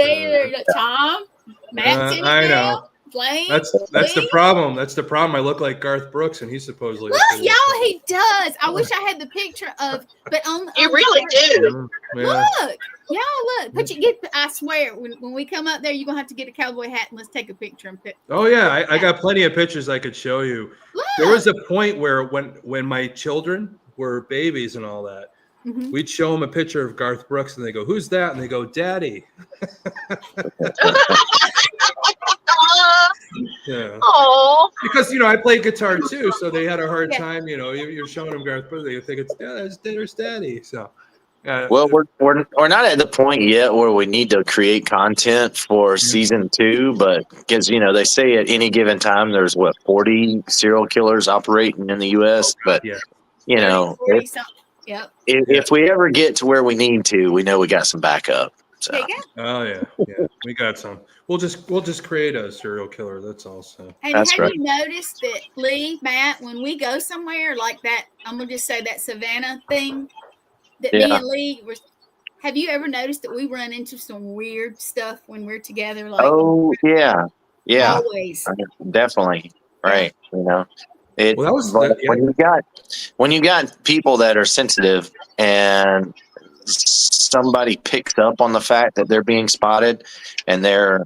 Speaker 4: Tom, Matt,
Speaker 2: I know.
Speaker 4: Blaine.
Speaker 2: That's the problem. That's the problem. I look like Garth Brooks, and he's supposedly.
Speaker 4: Look, y'all, he does. I wish I had the picture of, but
Speaker 1: you really do.
Speaker 2: Yeah.
Speaker 4: Look, y'all, look. I swear, when we come up there, you're gonna have to get a cowboy hat and let's take a picture and put.
Speaker 2: Oh yeah, I got plenty of pictures I could show you. Look. There was a point where when my children were babies and all that. Mm-hmm. We'd show them a picture of Garth Brooks, and they go, "Who's that?" And they go, "Daddy." Yeah.
Speaker 1: Aww.
Speaker 2: Because I play guitar too, so they had a hard time. You're showing them Garth Brooks, they think it's Daddy. So.
Speaker 3: Well, we're not at the point yet where we need to create content for season 2, but because they say at any given time there's 40 serial killers operating in the U.S. But if we ever get to where we need to, we know we got some backup. So.
Speaker 2: Oh yeah, we got some. We'll just create a serial killer. That's all. So.
Speaker 4: And have you noticed that, Lee, Matt, when we go somewhere like that, I'm gonna just say that Savannah thing that me and Lee were. Have you ever noticed that we run into some weird stuff when we're together? Like, always,
Speaker 3: definitely, right? It,
Speaker 2: well, that was
Speaker 3: when you got people that are sensitive and somebody picks up on the fact that they're being spotted and they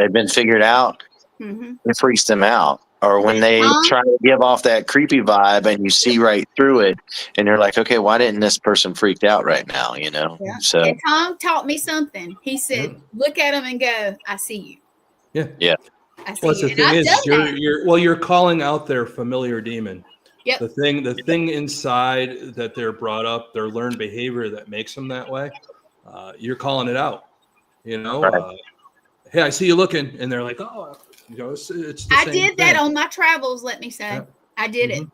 Speaker 3: they've been figured out, it freaks them out. Or when they try to give off that creepy vibe and you see right through it and you're like, okay, why didn't this person freak out right now? You know?
Speaker 4: Yeah.
Speaker 3: So
Speaker 4: and Tom taught me something. He said, look at him and go, I see you.
Speaker 2: Yeah.
Speaker 3: Yeah.
Speaker 4: I see
Speaker 2: Well,
Speaker 4: you.
Speaker 2: the thing is, you're calling out their familiar demon.
Speaker 4: Yep.
Speaker 2: The thing inside that they're brought up, their learned behavior that makes them that way. You're calling it out. You know,
Speaker 3: Right.
Speaker 2: hey, I see you looking, and they're like, oh, you know, it's the
Speaker 4: I
Speaker 2: same
Speaker 4: did
Speaker 2: thing.
Speaker 4: that on my travels. Let me say,
Speaker 2: Yeah.
Speaker 4: I did it,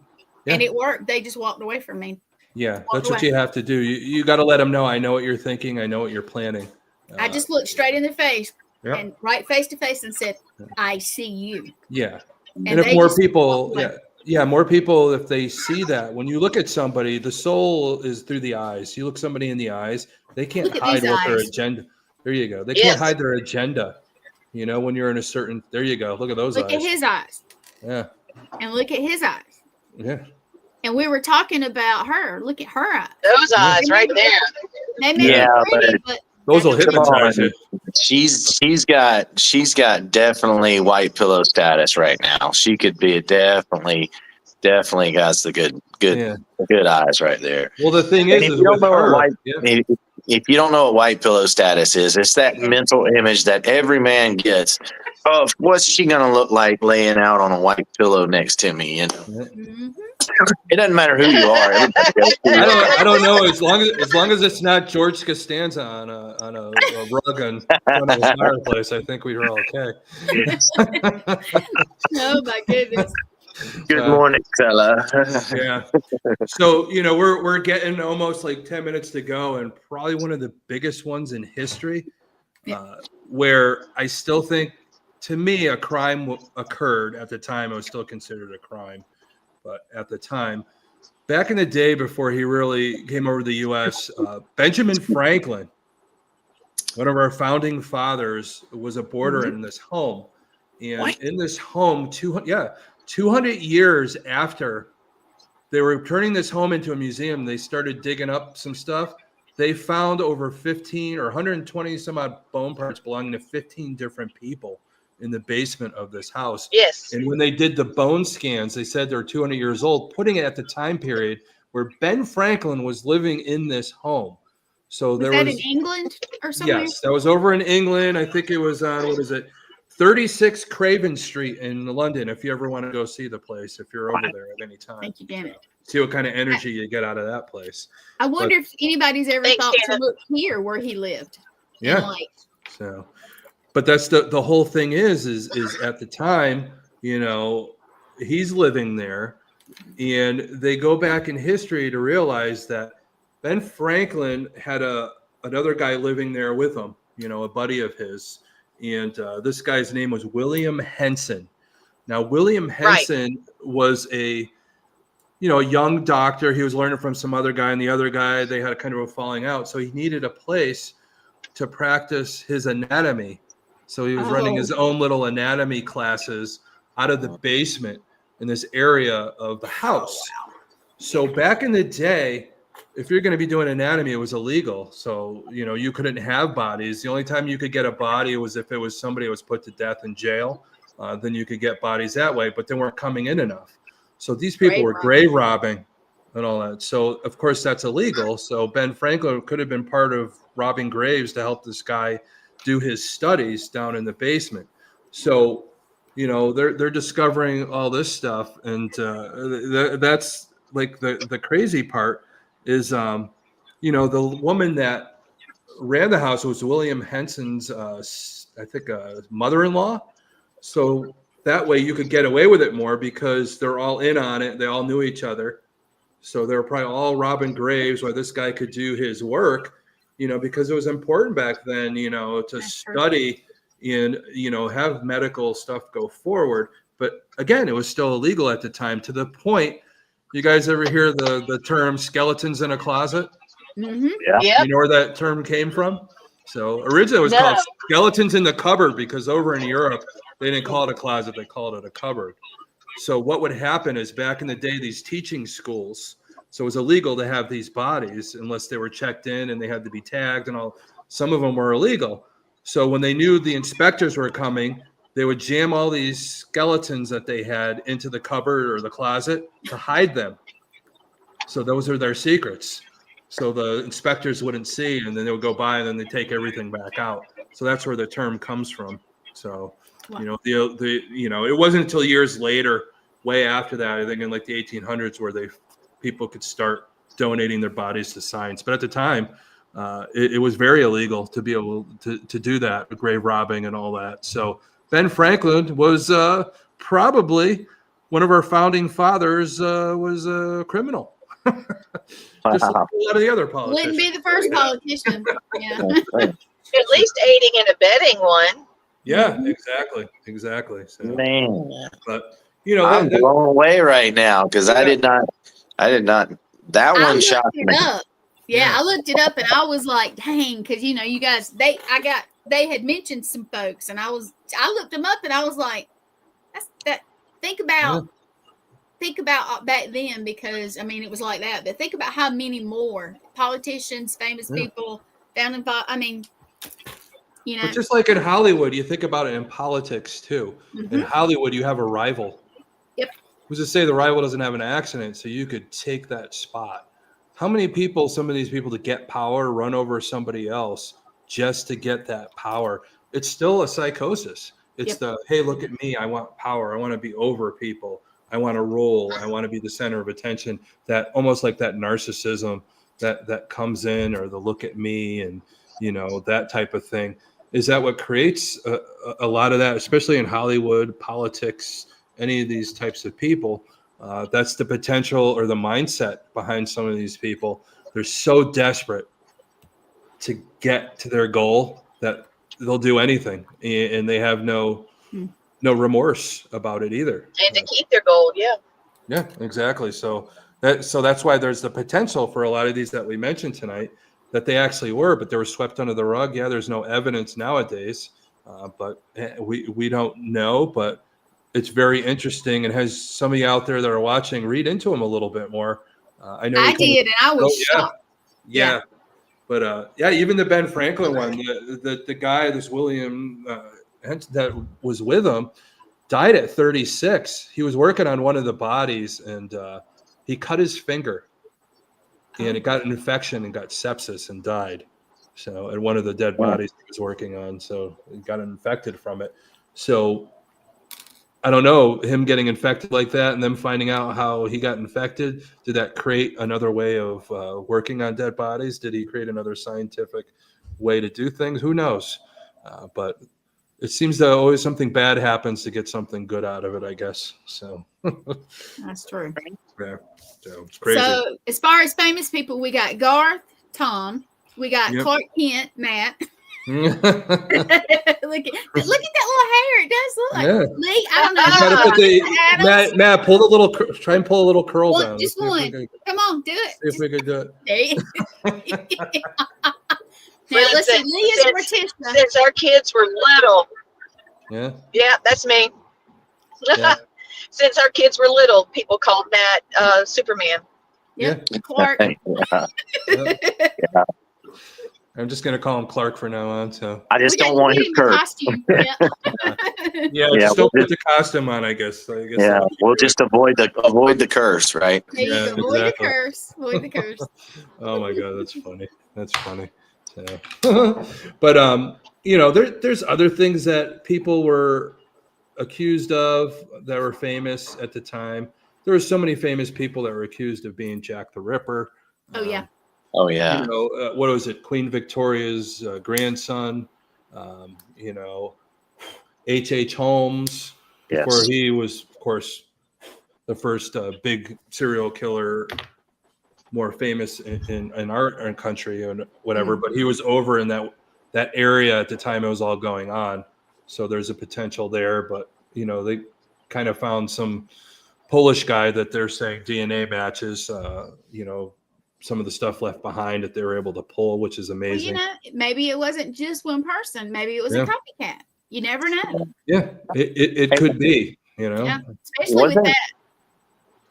Speaker 4: and it worked. They just walked away from me.
Speaker 2: Yeah, that's what you have to do. You got to let them know. I know what you're thinking. I know what you're planning.
Speaker 4: I just looked straight in the face and right face to face and said, I see you.
Speaker 2: Yeah. And if more people, more people, if they see that, when you look at somebody, the soul is through the eyes. You look somebody in the eyes, they can't hide what their agenda. There you go. They can't hide their agenda. You know, when you're in a certain, there you go. Look at those eyes.
Speaker 4: Look at his eyes.
Speaker 2: Yeah.
Speaker 4: And look at his eyes.
Speaker 2: Yeah.
Speaker 4: And we were talking about her. Look at her eyes.
Speaker 1: Those eyes right there.
Speaker 4: They may be pretty, but
Speaker 2: those will hypnotize you.
Speaker 3: She's got definitely white pillow status right now. She could be definitely got the good eyes right there.
Speaker 2: Well, the thing is
Speaker 3: if you don't know what white pillow status is, it's that mental image that every man gets of what's she gonna look like laying out on a white pillow next to me. You know, it doesn't matter who you are.
Speaker 2: I don't know. As long as it's not George Costanza on a rug in front of the fireplace, I think we were okay.
Speaker 4: Oh my goodness.
Speaker 3: Good morning, fella.
Speaker 2: Yeah. So, you know, we're getting almost like 10 minutes to go, and probably one of the biggest ones in history, where I still think, to me, a crime occurred at the time. It was still considered a crime, but at the time, back in the day before he really came over to the U.S., Benjamin Franklin, one of our founding fathers, was a boarder in this home, and in this home, 200 years after they were turning this home into a museum, they started digging up some stuff. They found over 15 or 120 some odd bone parts belonging to 15 different people in the basement of this house.
Speaker 1: Yes.
Speaker 2: And when they did the bone scans, they said they're 200 years old, putting it at the time period where Ben Franklin was living in this home. So
Speaker 4: was that in England or somewhere?
Speaker 2: Yes, that was over in England. I think it was on, 36 Craven Street in London, if you ever want to go see the place, if you're over there at any time.
Speaker 4: Thank you, Janet.
Speaker 2: See what kind of energy you get out of that place.
Speaker 4: I wonder if anybody's ever thought to look here where he lived.
Speaker 2: Yeah. So, but that's the whole thing is at the time, you know, he's living there, and they go back in history to realize that Ben Franklin had another guy living there with him, you know, a buddy of his. And this guy's name was William Henson. Now, William Henson was a young doctor. He was learning from some other guy, and the other guy, they had kind of a falling out. So he needed a place to practice his anatomy. So he was running his own little anatomy classes out of the basement in this area of the house. So back in the day, if you're going to be doing anatomy, it was illegal. So, you know, you couldn't have bodies. The only time you could get a body was if it was somebody who was put to death in jail. Then you could get bodies that way, but they weren't coming in enough. So these people were grave robbing and all that. So, of course, that's illegal. So Ben Franklin could have been part of robbing graves to help this guy do his studies down in the basement. So, you know, they're discovering all this stuff. And that's like the crazy part. Is, you know, the woman that ran the house was William Henson's, mother-in-law. So that way you could get away with it more because they're all in on it. They all knew each other. So they were probably all robbing graves while this guy could do his work, you know, because it was important back then, you know, to study and, you know, have medical stuff go forward. But again, it was still illegal at the time, to the point. You guys ever hear the term skeletons in a closet?
Speaker 4: Mm-hmm.
Speaker 3: Yeah.
Speaker 2: You know where that term came from? So originally it was called skeletons in the cupboard, because over in Europe, they didn't call it a closet. They called it a cupboard. So what would happen is back in the day, these teaching schools, so it was illegal to have these bodies unless they were checked in and they had to be tagged and all. Some of them were illegal. So when they knew the inspectors were coming, they would jam all these skeletons that they had into the cupboard or the closet to hide them. So those are their secrets. So the inspectors wouldn't see, and then they would go by, and then they take everything back out. So that's where the term comes from. So, you know, it wasn't until years later, way after that, I think in like the 1800s, where people could start donating their bodies to science. But at the time, it was very illegal to be able to do that, grave robbing and all that. So Ben Franklin was probably one of our founding fathers, was a criminal. Just like a lot of the other politicians.
Speaker 4: Wouldn't be the first politician. Yeah.
Speaker 1: At least aiding and abetting one.
Speaker 2: Yeah, exactly. So,
Speaker 3: Man,
Speaker 2: but you know,
Speaker 3: I'm blown away right now because I did not. That one shocked me.
Speaker 4: Yeah, I looked it up and I was like, dang, because you know, you guys, they had mentioned some folks, and I looked them up and I was like, think about back then, because I mean it was like that, but think about how many more politicians, famous people down in, I mean, you know,
Speaker 2: but just like in Hollywood, you think about it in politics too. In Hollywood, you have a rival.
Speaker 4: Yep.
Speaker 2: Who's to say the rival doesn't have an accident so you could take that spot? How many people, some of these people, to get power, run over somebody else just to get that power? It's still a psychosis. It's hey, look at me. I want power. I want to be over people. I want to rule. I want to be the center of attention. That almost like that narcissism that comes in, or the look at me, and you know, that type of thing. Is that what creates a lot of that, especially in Hollywood, politics, any of these types of people? That's the potential or the mindset behind some of these people. They're so desperate to get to their goal that they'll do anything, and they have no remorse about it either.
Speaker 1: And to keep their goal,
Speaker 2: yeah, exactly. So that's why there's the potential for a lot of these that we mentioned tonight that they actually were, but they were swept under the rug. Yeah, there's no evidence nowadays, but we don't know. But it's very interesting, and has some of you out there that are watching read into them a little bit more. I know
Speaker 4: I did, and I was shocked.
Speaker 2: Yeah. But even the Ben Franklin one, the guy, this William that was with him, died at 36. He was working on one of the bodies, and he cut his finger, and it got an infection and got sepsis and died. So, and one of the dead bodies he was working on, so he got infected from it. So, I don't know, him getting infected like that and then finding out how he got infected. Did that create another way of working on dead bodies? Did he create another scientific way to do things? Who knows? But it seems that always something bad happens to get something good out of it, I guess. So
Speaker 4: that's true.
Speaker 2: Yeah, so it's crazy.
Speaker 4: So as far as famous people, we got Garth, Tom. We got Clark Kent, Matt. look at that little hair. It does look like Lee. I don't know.
Speaker 2: Matt, try and pull a little curl down.
Speaker 4: Just one. Come on, do it.
Speaker 2: See if we can do
Speaker 4: it. Now listen, Lee is Morticia.
Speaker 1: Since our kids were little.
Speaker 2: Yeah,
Speaker 1: that's me.
Speaker 2: Yeah.
Speaker 1: Since our kids were little, people called Matt Superman.
Speaker 4: Yep. Clark.
Speaker 3: Yeah.
Speaker 2: I'm just gonna call him Clark for now on. So
Speaker 3: I just don't want his curse.
Speaker 2: Just don't put the costume on. I guess.
Speaker 3: We'll just avoid the curse, right?
Speaker 4: Avoid the curse. Avoid the curse.
Speaker 2: Oh my God, that's funny. That's funny. So, but there's other things that people were accused of that were famous at the time. There were so many famous people that were accused of being Jack the Ripper.
Speaker 4: Oh yeah.
Speaker 2: What was it? Queen Victoria's grandson. H.H. Holmes. Before he was, of course, the first big serial killer, more famous in our country and whatever. But he was over in that area at the time it was all going on. So there's a potential there. But they kind of found some Polish guy that they're saying DNA matches. Some of the stuff left behind that they were able to pull, which is amazing.
Speaker 4: Well, maybe it wasn't just one person. Maybe it was a copycat. You never know.
Speaker 2: Yeah, it could be,
Speaker 4: Yeah, especially with that.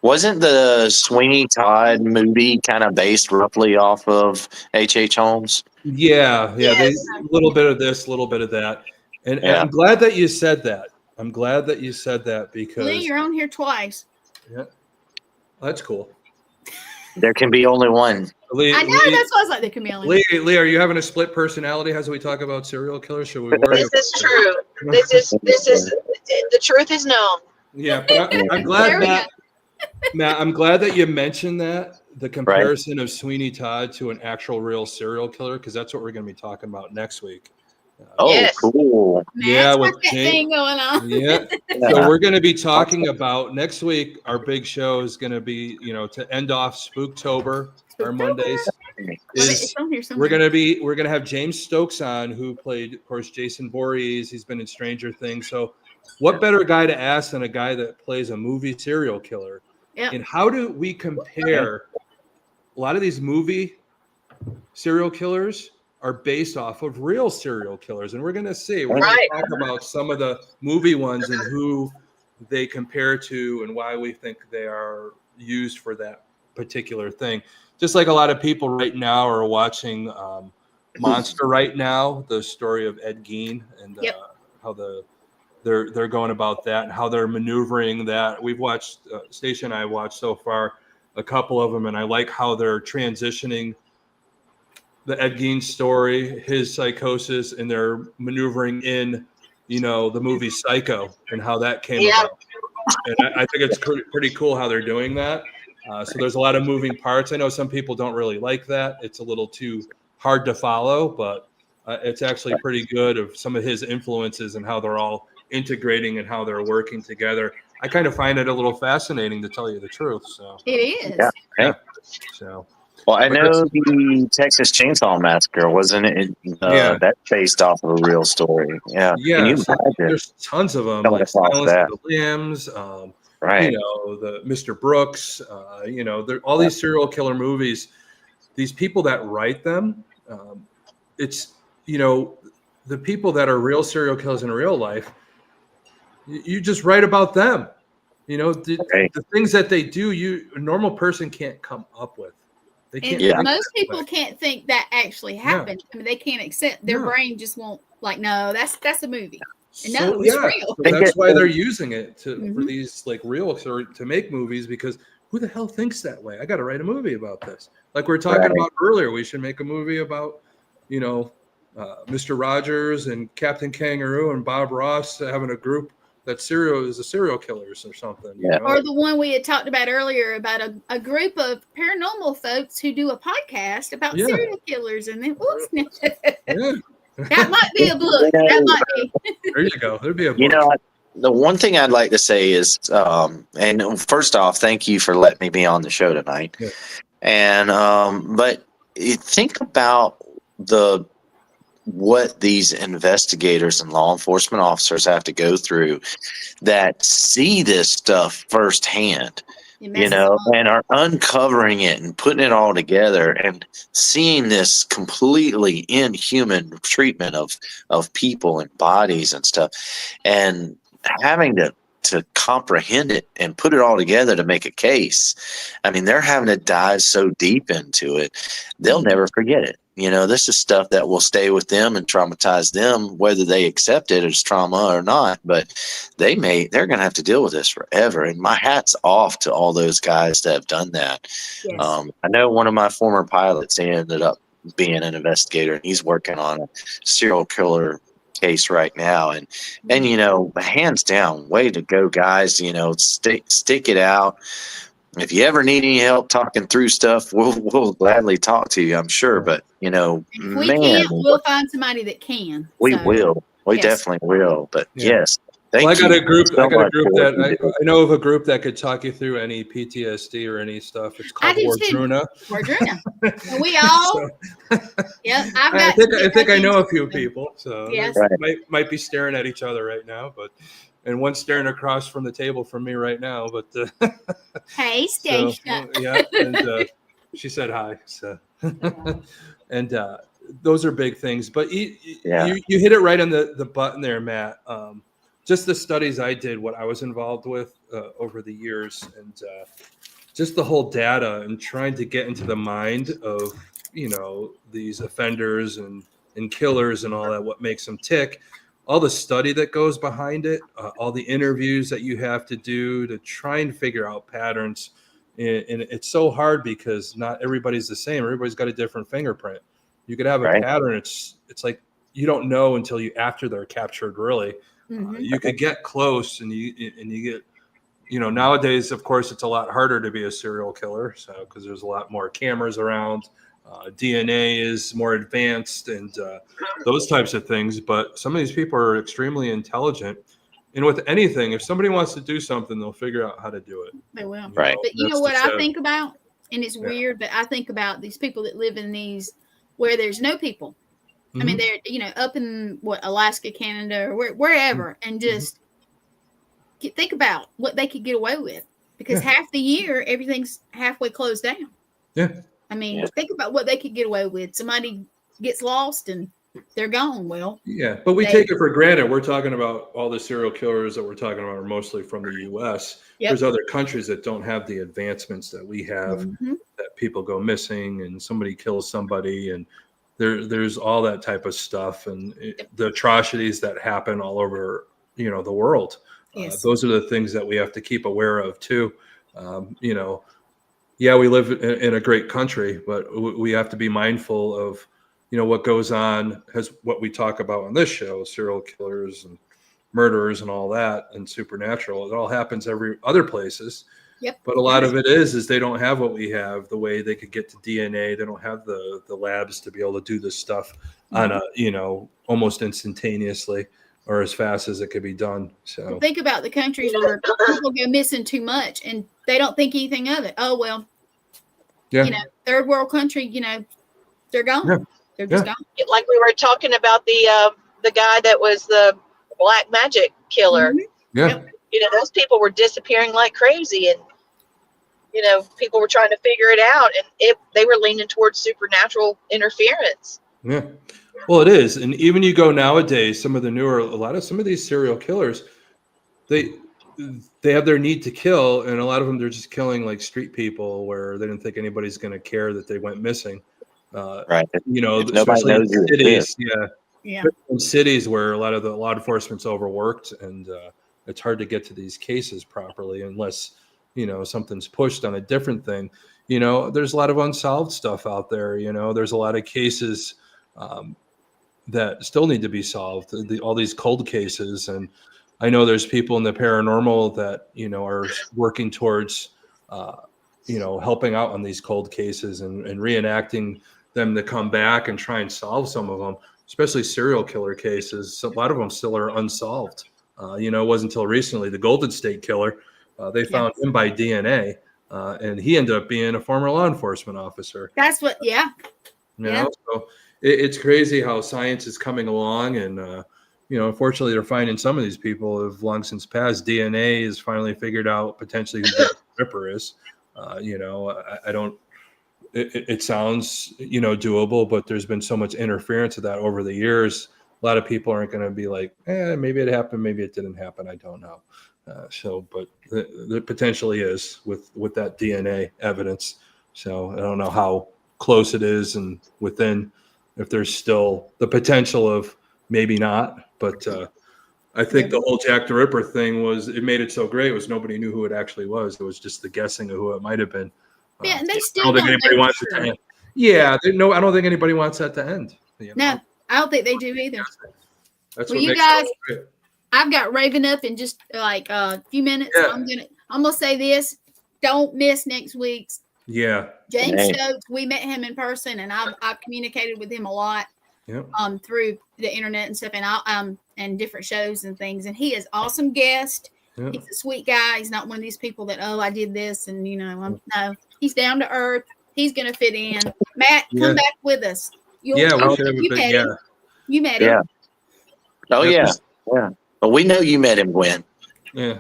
Speaker 3: Wasn't the Sweeney Todd movie kind of based roughly off of H.H. Holmes?
Speaker 2: Yeah.
Speaker 1: Yes.
Speaker 2: A little bit of this, a little bit of that. And I'm glad that you said that. Because
Speaker 4: Lee, you're on here twice.
Speaker 2: Yeah, that's cool.
Speaker 3: There can be only one.
Speaker 2: Lee,
Speaker 4: I know, that's why I was like, there can be only one.
Speaker 2: Lee, are you having a split personality as we talk about serial killers? Should we worry?
Speaker 1: This is true. This is the truth is known.
Speaker 2: Yeah, but I'm glad that Matt. I'm glad that you mentioned that the comparison of Sweeney Todd to an actual real serial killer, because that's what we're going to be talking about next week.
Speaker 3: Cool.
Speaker 2: Yeah,
Speaker 4: with
Speaker 2: with
Speaker 4: that thing going on.
Speaker 2: Yeah. So we're going to be talking about next week. Our big show is going to be, to end off Spooktober, our Mondays. We're going to have James Stokes on, who played, of course, Jason Voorhees. He's been in Stranger Things. So what better guy to ask than a guy that plays a movie serial killer?
Speaker 4: Yep.
Speaker 2: And how do we compare a lot of these movie serial killers are based off of real serial killers, and we're going to see. We're going to talk about some of the movie ones and who they compare to and why we think they are used for that particular thing. Just like a lot of people right now are watching Monster right now, the story of Ed Gein, and how they're going about that and how they're maneuvering that. We've watched Stacia and I watched so far a couple of them, and I like how they're transitioning the Ed Gein story, his psychosis, and they're maneuvering in, the movie Psycho and how that came about. And I think it's pretty cool how they're doing that. So there's a lot of moving parts. I know some people don't really like that. It's a little too hard to follow, but it's actually pretty good of some of his influences and how they're all integrating and how they're working together. I kind of find it a little fascinating, to tell you the truth. So
Speaker 4: it is.
Speaker 3: Yeah.
Speaker 2: So.
Speaker 3: Well, I know the Texas Chainsaw Massacre, wasn't it? That's based off of a real story. Yeah.
Speaker 2: Yeah.
Speaker 3: Can you
Speaker 2: so
Speaker 3: imagine?
Speaker 2: There's tons of them, like Silence of the Lambs, the Mr. Brooks, all these serial killer movies. These people that write them, it's the people that are real serial killers in real life. You just write about them. The things that they do, a normal person can't come up with.
Speaker 4: Most people can't think that actually happened. I mean, they can't accept. Their brain just won't no. That's a movie. And no, it's real.
Speaker 2: So that's why they're using it for these real to make movies, because who the hell thinks that way? I got to write a movie about this. Like we were talking about earlier, we should make a movie about Mr. Rogers and Captain Kangaroo and Bob Ross having a group that is a serial killers or something.
Speaker 4: Or the one we had talked about earlier about a group of paranormal folks who do a podcast about serial killers, and then that might be a book. That might be.
Speaker 2: There you go. There'd be a book.
Speaker 3: The one thing I'd like to say is, and first off, thank you for letting me be on the show tonight. Yeah. And but think about what these investigators and law enforcement officers have to go through that see this stuff firsthand, and are uncovering it and putting it all together and seeing this completely inhuman treatment of people and bodies and stuff, and having to comprehend it and put it all together to make a case. I mean, they're having to dive so deep into it, they'll never forget it. This is stuff that will stay with them and traumatize them, whether they accept it as trauma or not. But they're going to have to deal with this forever. And my hat's off to all those guys that have done that. Yes. I know one of my former pilots ended up being an investigator, and he's working on a serial killer case right now. And hands down, way to go, guys. Stick it out. If you ever need any help talking through stuff, we'll gladly talk to you, I'm sure. But
Speaker 4: if we can't, we'll find somebody that can.
Speaker 3: We will. We definitely will. But yes,
Speaker 2: I got a group. I know of a group that could talk you through any PTSD or any stuff. It's called Leitreanna.
Speaker 4: And we all.
Speaker 2: I think I know a few people. So might be staring at each other right now, but. And one's staring across from the table from me right now. But
Speaker 4: hey, Stacia.
Speaker 2: And she said hi. So, and those are big things. But you hit it right on the button there, Matt. Just the studies I did, what I was involved with over the years, and just the whole data and trying to get into the mind of these offenders and killers and all that, what makes them tick, all the study that goes behind it, all the interviews that you have to do to try and figure out patterns. And it's so hard because not everybody's the same. Everybody's got a different fingerprint. You could have a pattern. It's like you don't know until after they're captured, really. You could get close and you get, nowadays, of course, it's a lot harder to be a serial killer. So, because there's a lot more cameras around, DNA is more advanced and those types of things. But some of these people are extremely intelligent. And with anything, if somebody wants to do something, they'll figure out how to do it.
Speaker 4: They will.
Speaker 3: Right.
Speaker 4: But you know what I think about? And it's weird, but I think about these people that live in these where there's no people. I mean, they're, up in Alaska, Canada, or wherever, and just think about what they could get away with, because half the year, everything's halfway closed down.
Speaker 2: Yeah.
Speaker 4: I mean, think about what they could get away with. Somebody gets lost and they're gone. Well,
Speaker 2: yeah, but we take it for granted. We're talking about all the serial killers that we're talking about are mostly from the U.S. There's other countries that don't have the advancements that we have, that people go missing and somebody kills somebody, and there's all that type of stuff, and the atrocities that happen all over, the world. Those are the things that we have to keep aware of too. We live in a great country, but we have to be mindful of, what goes on, as what we talk about on this show, serial killers and murderers and all that, and supernatural. It all happens every other places.
Speaker 4: Yep.
Speaker 2: But a lot of it is they don't have what we have, the way they could get to DNA. They don't have the labs to be able to do this stuff on a, almost instantaneously or as fast as it could be done. So
Speaker 4: think about the countries where people go missing too much and they don't think anything of it. Oh, well, third world country, they're gone. Yeah. They're just gone.
Speaker 1: Like we were talking about the guy that was the black magic killer.
Speaker 2: Yeah.
Speaker 1: Those people were disappearing like crazy, and people were trying to figure it out, and they were leaning towards supernatural interference.
Speaker 2: Yeah, well, it is, and even you go nowadays, some of these serial killers, they have their need to kill, and a lot of them they're just killing like street people where they didn't think anybody's going to care that they went missing.
Speaker 3: Right.
Speaker 2: Nobody knows in cities.
Speaker 4: Yeah.
Speaker 2: In cities where a lot of the law enforcement's overworked, and it's hard to get to these cases properly unless, something's pushed on a different thing. There's a lot of unsolved stuff out there. There's a lot of cases that still need to be solved, all these cold cases. And I know there's people in the paranormal that, are working towards, helping out on these cold cases and reenacting them to come back and try and solve some of them, especially serial killer cases. A lot of them still are unsolved. It wasn't until recently, the Golden State Killer, they found him by DNA, and he ended up being a former law enforcement officer.
Speaker 4: That's what,
Speaker 2: So it's crazy how science is coming along, and unfortunately, they're finding some of these people have long since passed. DNA has finally figured out potentially who the Ripper is. I don't. It sounds doable, but there's been so much interference of that over the years. A lot of people aren't going to be like, maybe it happened, maybe it didn't happen. I don't know. But there potentially is with that DNA evidence. So I don't know how close it is, and within, if there's still the potential of maybe not. But I think the whole Jack the Ripper thing it made it so great was nobody knew who it actually was. It was just the guessing of who it might have been.
Speaker 4: Yeah, and they still
Speaker 2: I don't think anybody wants it to end. Yeah, I don't think anybody wants that to end.
Speaker 4: No, I don't think they do either.
Speaker 2: That's
Speaker 4: well,
Speaker 2: what
Speaker 4: you
Speaker 2: makes
Speaker 4: guys,
Speaker 2: it great.
Speaker 4: I've got Raven up in just like a few minutes.
Speaker 2: Yeah.
Speaker 4: I'm gonna say this: don't miss next week's.
Speaker 2: Yeah,
Speaker 4: James Stokes. We met him in person, and I've communicated with him a lot.
Speaker 2: Yep.
Speaker 4: Through the internet and stuff, and and different shows and things. And he is awesome guest. Yep. He's a sweet guy. He's not one of these people that I did this and no. He's down to earth. He's gonna fit in. Matt, come back with us.
Speaker 2: We should have a bit.
Speaker 4: You met him.
Speaker 3: Oh yeah. But we know you met him, Gwen.
Speaker 2: Yeah.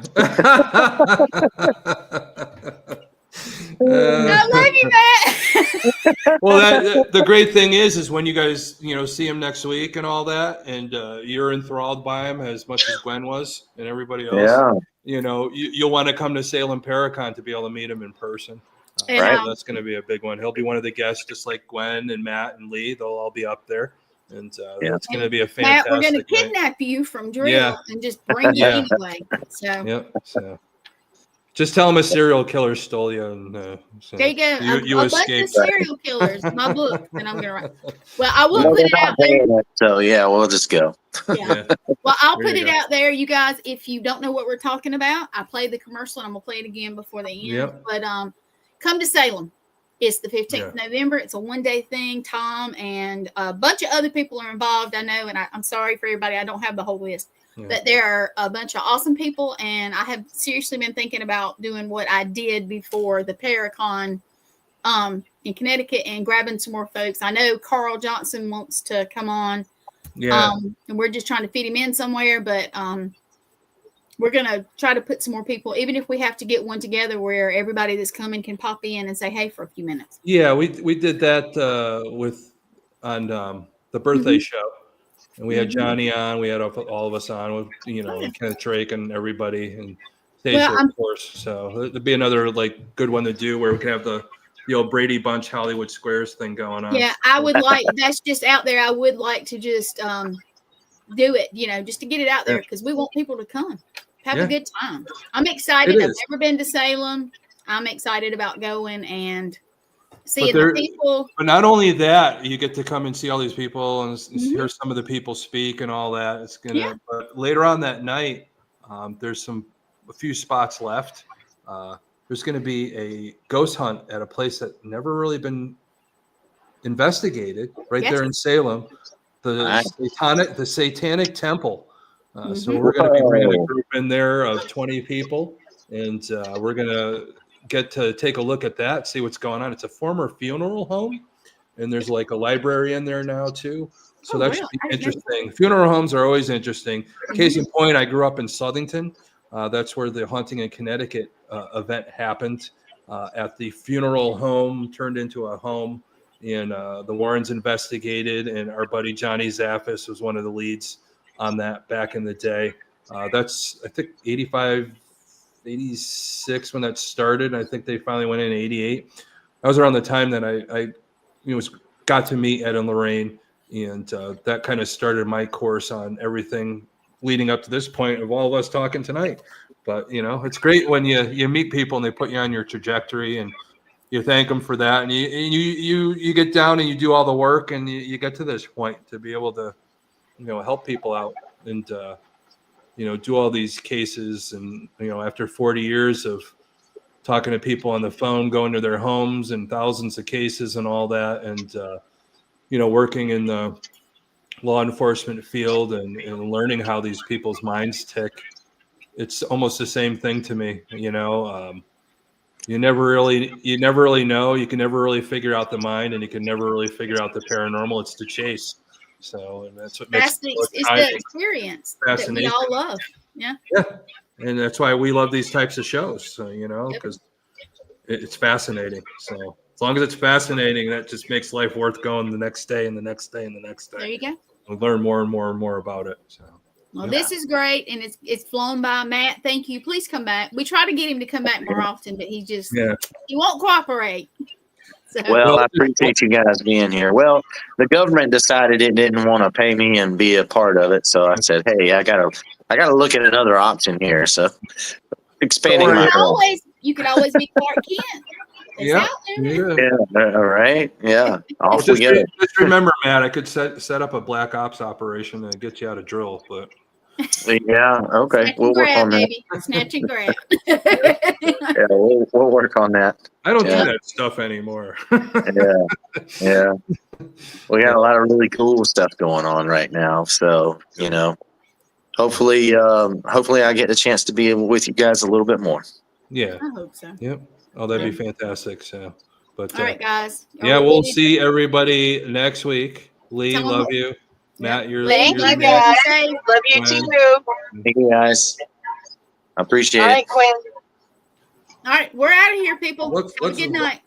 Speaker 4: I love you, Matt.
Speaker 2: Well, the great thing is when you guys, see him next week and all that, and you're enthralled by him as much as Gwen was and everybody else.
Speaker 3: Yeah.
Speaker 2: You'll want to come to Salem Paracon to be able to meet him in person.
Speaker 3: Right.
Speaker 2: That's going to be a big one. He'll be one of the guests, just like Gwen and Matt and Lee. They'll all be up there. And that's going to be a fantastic
Speaker 4: Matt, we're going to
Speaker 2: night.
Speaker 4: kidnap you from drill and just bring you anyway. So.
Speaker 2: Yep. So just tell him a serial killer stole you. And, so
Speaker 4: there you go.
Speaker 2: You
Speaker 4: a bunch of serial killers. My book, and I'm going to write. Well, I will put it out there.
Speaker 3: So, we'll just go.
Speaker 4: Yeah. Well, I'll put it out there, you guys. If you don't know what we're talking about, I played the commercial, and I'm going to play it again before the end.
Speaker 2: Yep.
Speaker 4: But come to Salem. It's the 15th of November. It's a one-day thing. Tom and a bunch of other people are involved, I know, and I'm sorry for everybody. I don't have the whole list. But there are a bunch of awesome people, and I have seriously been thinking about doing what I did before the Paracon in Connecticut and grabbing some more folks. I know Carl Johnson wants to come on, and we're just trying to fit him in somewhere, but we're going to try to put some more people, even if we have to get one together where everybody that's coming can pop in and say, hey, for a few minutes.
Speaker 2: Yeah, we did that on the birthday show. And we had Johnny on. We had all of us on with, Kenneth Drake and everybody, and Stacia, of course. So it'd be another good one to do where we can have the old Brady Bunch Hollywood Squares thing going on.
Speaker 4: Yeah, I would like, that's just out there. I would like to just do it, just to get it out there because we want people to come. Have a good time. I'm excited. I've never been to Salem. I'm excited about going and seeing the people.
Speaker 2: But not only that, you get to come and see all these people and hear some of the people speak and all that. It's gonna. But later on that night, there's a few spots left. There's going to be a ghost hunt at a place that never really been investigated. There in Salem, the Satanic Temple. So we're going to be bringing a group in there of 20 people, and we're going to get to take a look at that, see what's going on. It's a former funeral home, and there's a library in there now too. So that should be interesting. Funeral homes are always interesting. Case in point, I grew up in Southington. That's where the Haunting in Connecticut event happened. At the funeral home turned into a home, and the Warrens investigated, and our buddy Johnny Zaffis was one of the leads on that back in the day. That's, I think, 85, 86 when that started. I think they finally went in 88. That was around the time that I got to meet Ed and Lorraine, and that kind of started my course on everything leading up to this point of all of us talking tonight. But, it's great when you meet people and they put you on your trajectory and you thank them for that. And you get down and you do all the work and you get to this point to be able to, help people out and, do all these cases. And, after 40 years of talking to people on the phone, going to their homes and thousands of cases and all that, and, working in the law enforcement field and learning how these people's minds tick, it's almost the same thing to me. You never really know. You can never really figure out the mind, and you can never really figure out the paranormal. It's the chase. So, and that's what makes
Speaker 4: it's the experience that we all love. Yeah.
Speaker 2: And that's why we love these types of shows. So, because it's fascinating. So as long as it's fascinating, that just makes life worth going the next day and the next day and the next day.
Speaker 4: There you go.
Speaker 2: We learn more and more and more about it. So.
Speaker 4: Well, this is great, and it's flown by. Matt, thank you. Please come back. We try to get him to come back more often, but he won't cooperate. So.
Speaker 3: Well, I appreciate you guys being here. Well, the government decided it didn't want to pay me and be a part of it, so I said, "Hey, I gotta look at another option here." So, expanding my
Speaker 4: you could always be Clark Kent.
Speaker 2: Yeah.
Speaker 3: All right. Yeah. Off we go.
Speaker 2: Just remember, Matt, I could set up a black ops operation and get you out of drill, but.
Speaker 3: Yeah. Okay. We'll work on that.
Speaker 4: Baby. Snatch and grab.
Speaker 3: Yeah, we'll work on that.
Speaker 2: I don't do that stuff anymore.
Speaker 3: Yeah. We got a lot of really cool stuff going on right now. So, hopefully I get a chance to be with you guys a little bit more.
Speaker 2: Yeah.
Speaker 4: I hope so.
Speaker 2: Yep. Oh, that'd be fantastic. So, but
Speaker 4: all right, guys.
Speaker 2: We'll see everybody next week. Lee, love you. Matt,
Speaker 1: thank you guys. Love you too.
Speaker 3: Thank you guys. I appreciate it.
Speaker 1: All right, Gwen.
Speaker 4: All right, we're out of here, people. Have a good night.